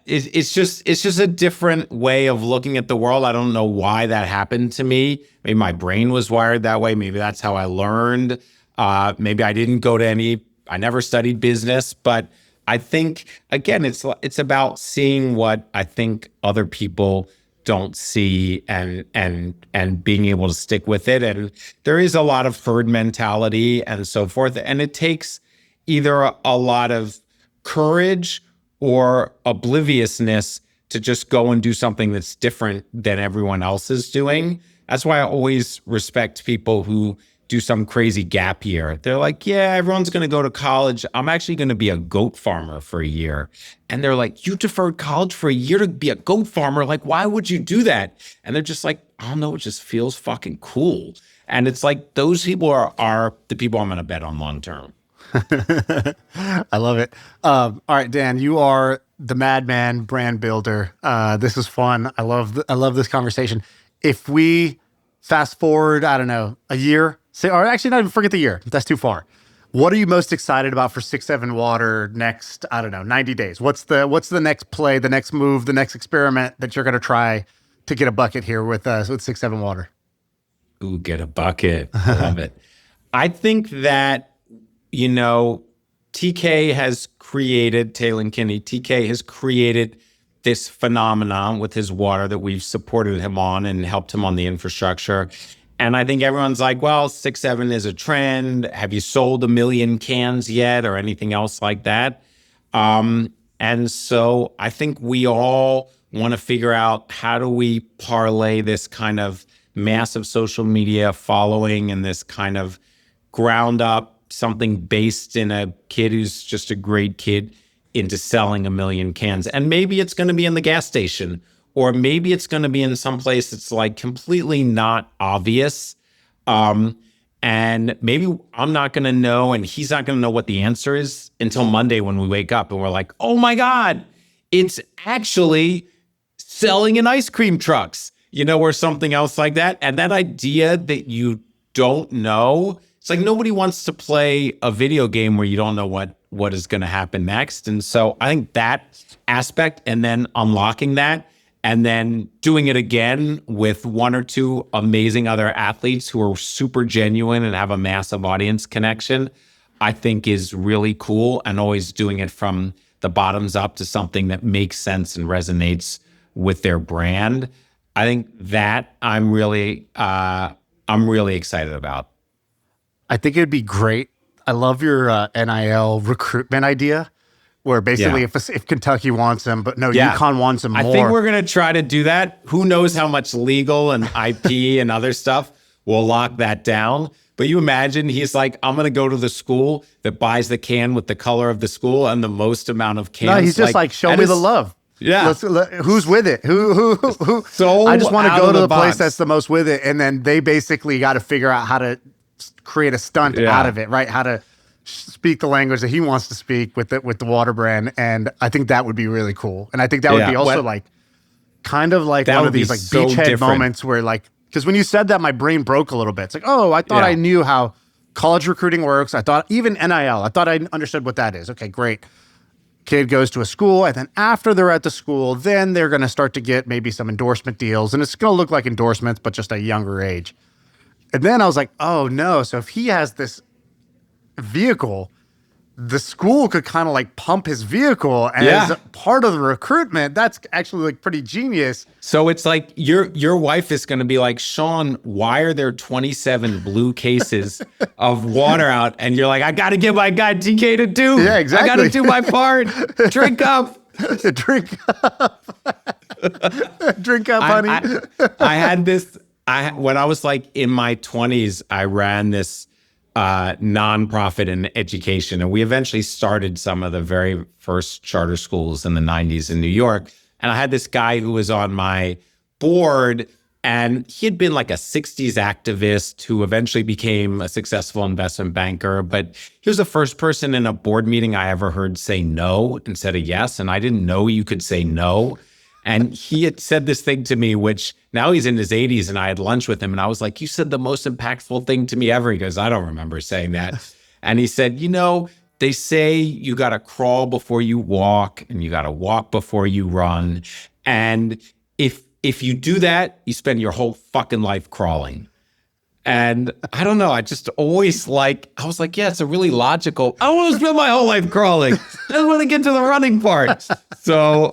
it's just a different way of looking at the world. I don't know why that happened to me. Maybe my brain was wired that way. Maybe that's how I learned. Maybe I didn't go to I never studied business, but I think, again, it's about seeing what I think other people don't see and being able to stick with it. And there is a lot of herd mentality and so forth. And it takes either a lot of courage or obliviousness to just go and do something that's different than everyone else is doing. That's why I always respect people who do some crazy gap year. They're like, yeah, everyone's going to go to college. I'm actually going to be a goat farmer for a year. And they're like, you deferred college for a year to be a goat farmer? Like, why would you do that? And they're just like, I don't know, it just feels fucking cool. And it's like, those people are the people I'm going to bet on long term. I love it. All right, Dan, you are the madman brand builder. This is fun. I love this conversation. If we fast forward, I don't know, a year, or actually not even forget the year. That's too far. What are you most excited about for 6-7 Water next, I don't know, 90 days? What's the next play, the next move, the next experiment that you're going to try to get a bucket here with 6-7 Water? Ooh, get a bucket. I love it. I think that TK has created, Taylor Kinney, TK has created this phenomenon with his water that we've supported him on and helped him on the infrastructure. And I think everyone's like, well, 6-7 is a trend. Have you sold 1 million cans yet or anything else like that? And so I think we all want to figure out, how do we parlay this kind of massive social media following and this kind of ground up something based in a kid who's just a great kid into selling 1 million cans. And maybe it's going to be in the gas station, or maybe it's going to be in some place that's like completely not obvious. And maybe I'm not going to know, and he's not going to know what the answer is until Monday when we wake up and we're like, oh my God, it's actually selling in ice cream trucks, or something else like that. And that idea that you don't know, it's like nobody wants to play a video game where you don't know what is going to happen next. And so I think that aspect, and then unlocking that, and then doing it again with 1 or 2 amazing other athletes who are super genuine and have a massive audience connection, I think is really cool. And always doing it from the bottoms up to something that makes sense and resonates with their brand. I think that I'm really excited about. I think it'd be great. I love your NIL recruitment idea, where basically if Kentucky wants him, but no, UConn wants him more. I think we're going to try to do that. Who knows how much legal and IP and other stuff will lock that down. But you imagine he's like, I'm going to go to the school that buys the can with the color of the school and the most amount of cans. No, he's just like show me the love. Yeah. Who's with it? Who? So I just want to go to the box. place that's the most with it. And then they basically got to figure out how to create a stunt out of it, right? How to speak the language that he wants to speak with the water brand. And I think that would be really cool. And I think that would be also kind of like one of these like so beachhead different moments where because when you said that, my brain broke a little bit. It's like, oh, I thought I knew how college recruiting works. I thought even NIL, I thought I understood what that is. Okay, great. Kid goes to a school, and then after they're at the school, then they're going to start to get maybe some endorsement deals, and it's going to look like endorsements, but just a younger age. And then I was like, oh no, so if he has this vehicle, the school could kind of like pump his vehicle as part of the recruitment. That's actually like pretty genius. So it's like your wife is going to be like, Shaan, why are there 27 blue cases of water out? And you're like, I got to get my guy TK to do. Yeah, exactly. I got to do my part. Drink up. Drink up. Drink up, honey. I had this, when I was like in my 20s, I ran this nonprofit in education. And we eventually started some of the very first charter schools in the 90s in New York. And I had this guy who was on my board, and he had been like a 60s activist who eventually became a successful investment banker. But he was the first person in a board meeting I ever heard say no instead of yes. And I didn't know you could say no. And he had said this thing to me, which now he's in his 80s, and I had lunch with him. And I was like, you said the most impactful thing to me ever. He goes, I don't remember saying that. And he said, they say you got to crawl before you walk, and you got to walk before you run. And if you do that, you spend your whole fucking life crawling. And I don't know, I just always I was like, yeah, it's a really logical, I want to spend my whole life crawling. I just want to get to the running part. So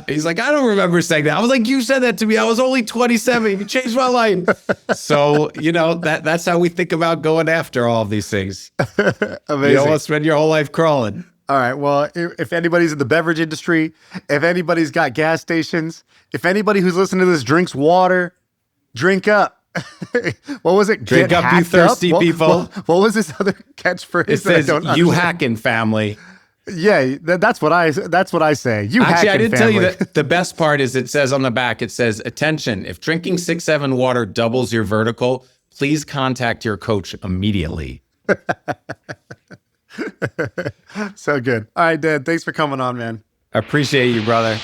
he's like, I don't remember saying that. I was like, you said that to me. I was only 27. You changed my life. So, that's how we think about going after all of these things. Amazing. You don't want to spend your whole life crawling. All right. Well, if anybody's in the beverage industry, if anybody's got gas stations, if anybody who's listening to this drinks water, drink up. What was it? Drink up, you thirsty people. What was this other catchphrase? It says, you hacking family. Yeah, that's what I say. You actually, I didn't family. tell you that the best part is it says on the back, it says, attention, if drinking 6-7 water doubles your vertical, please contact your coach immediately. So good. All right, Dad, thanks for coming on, man. I appreciate you, brother.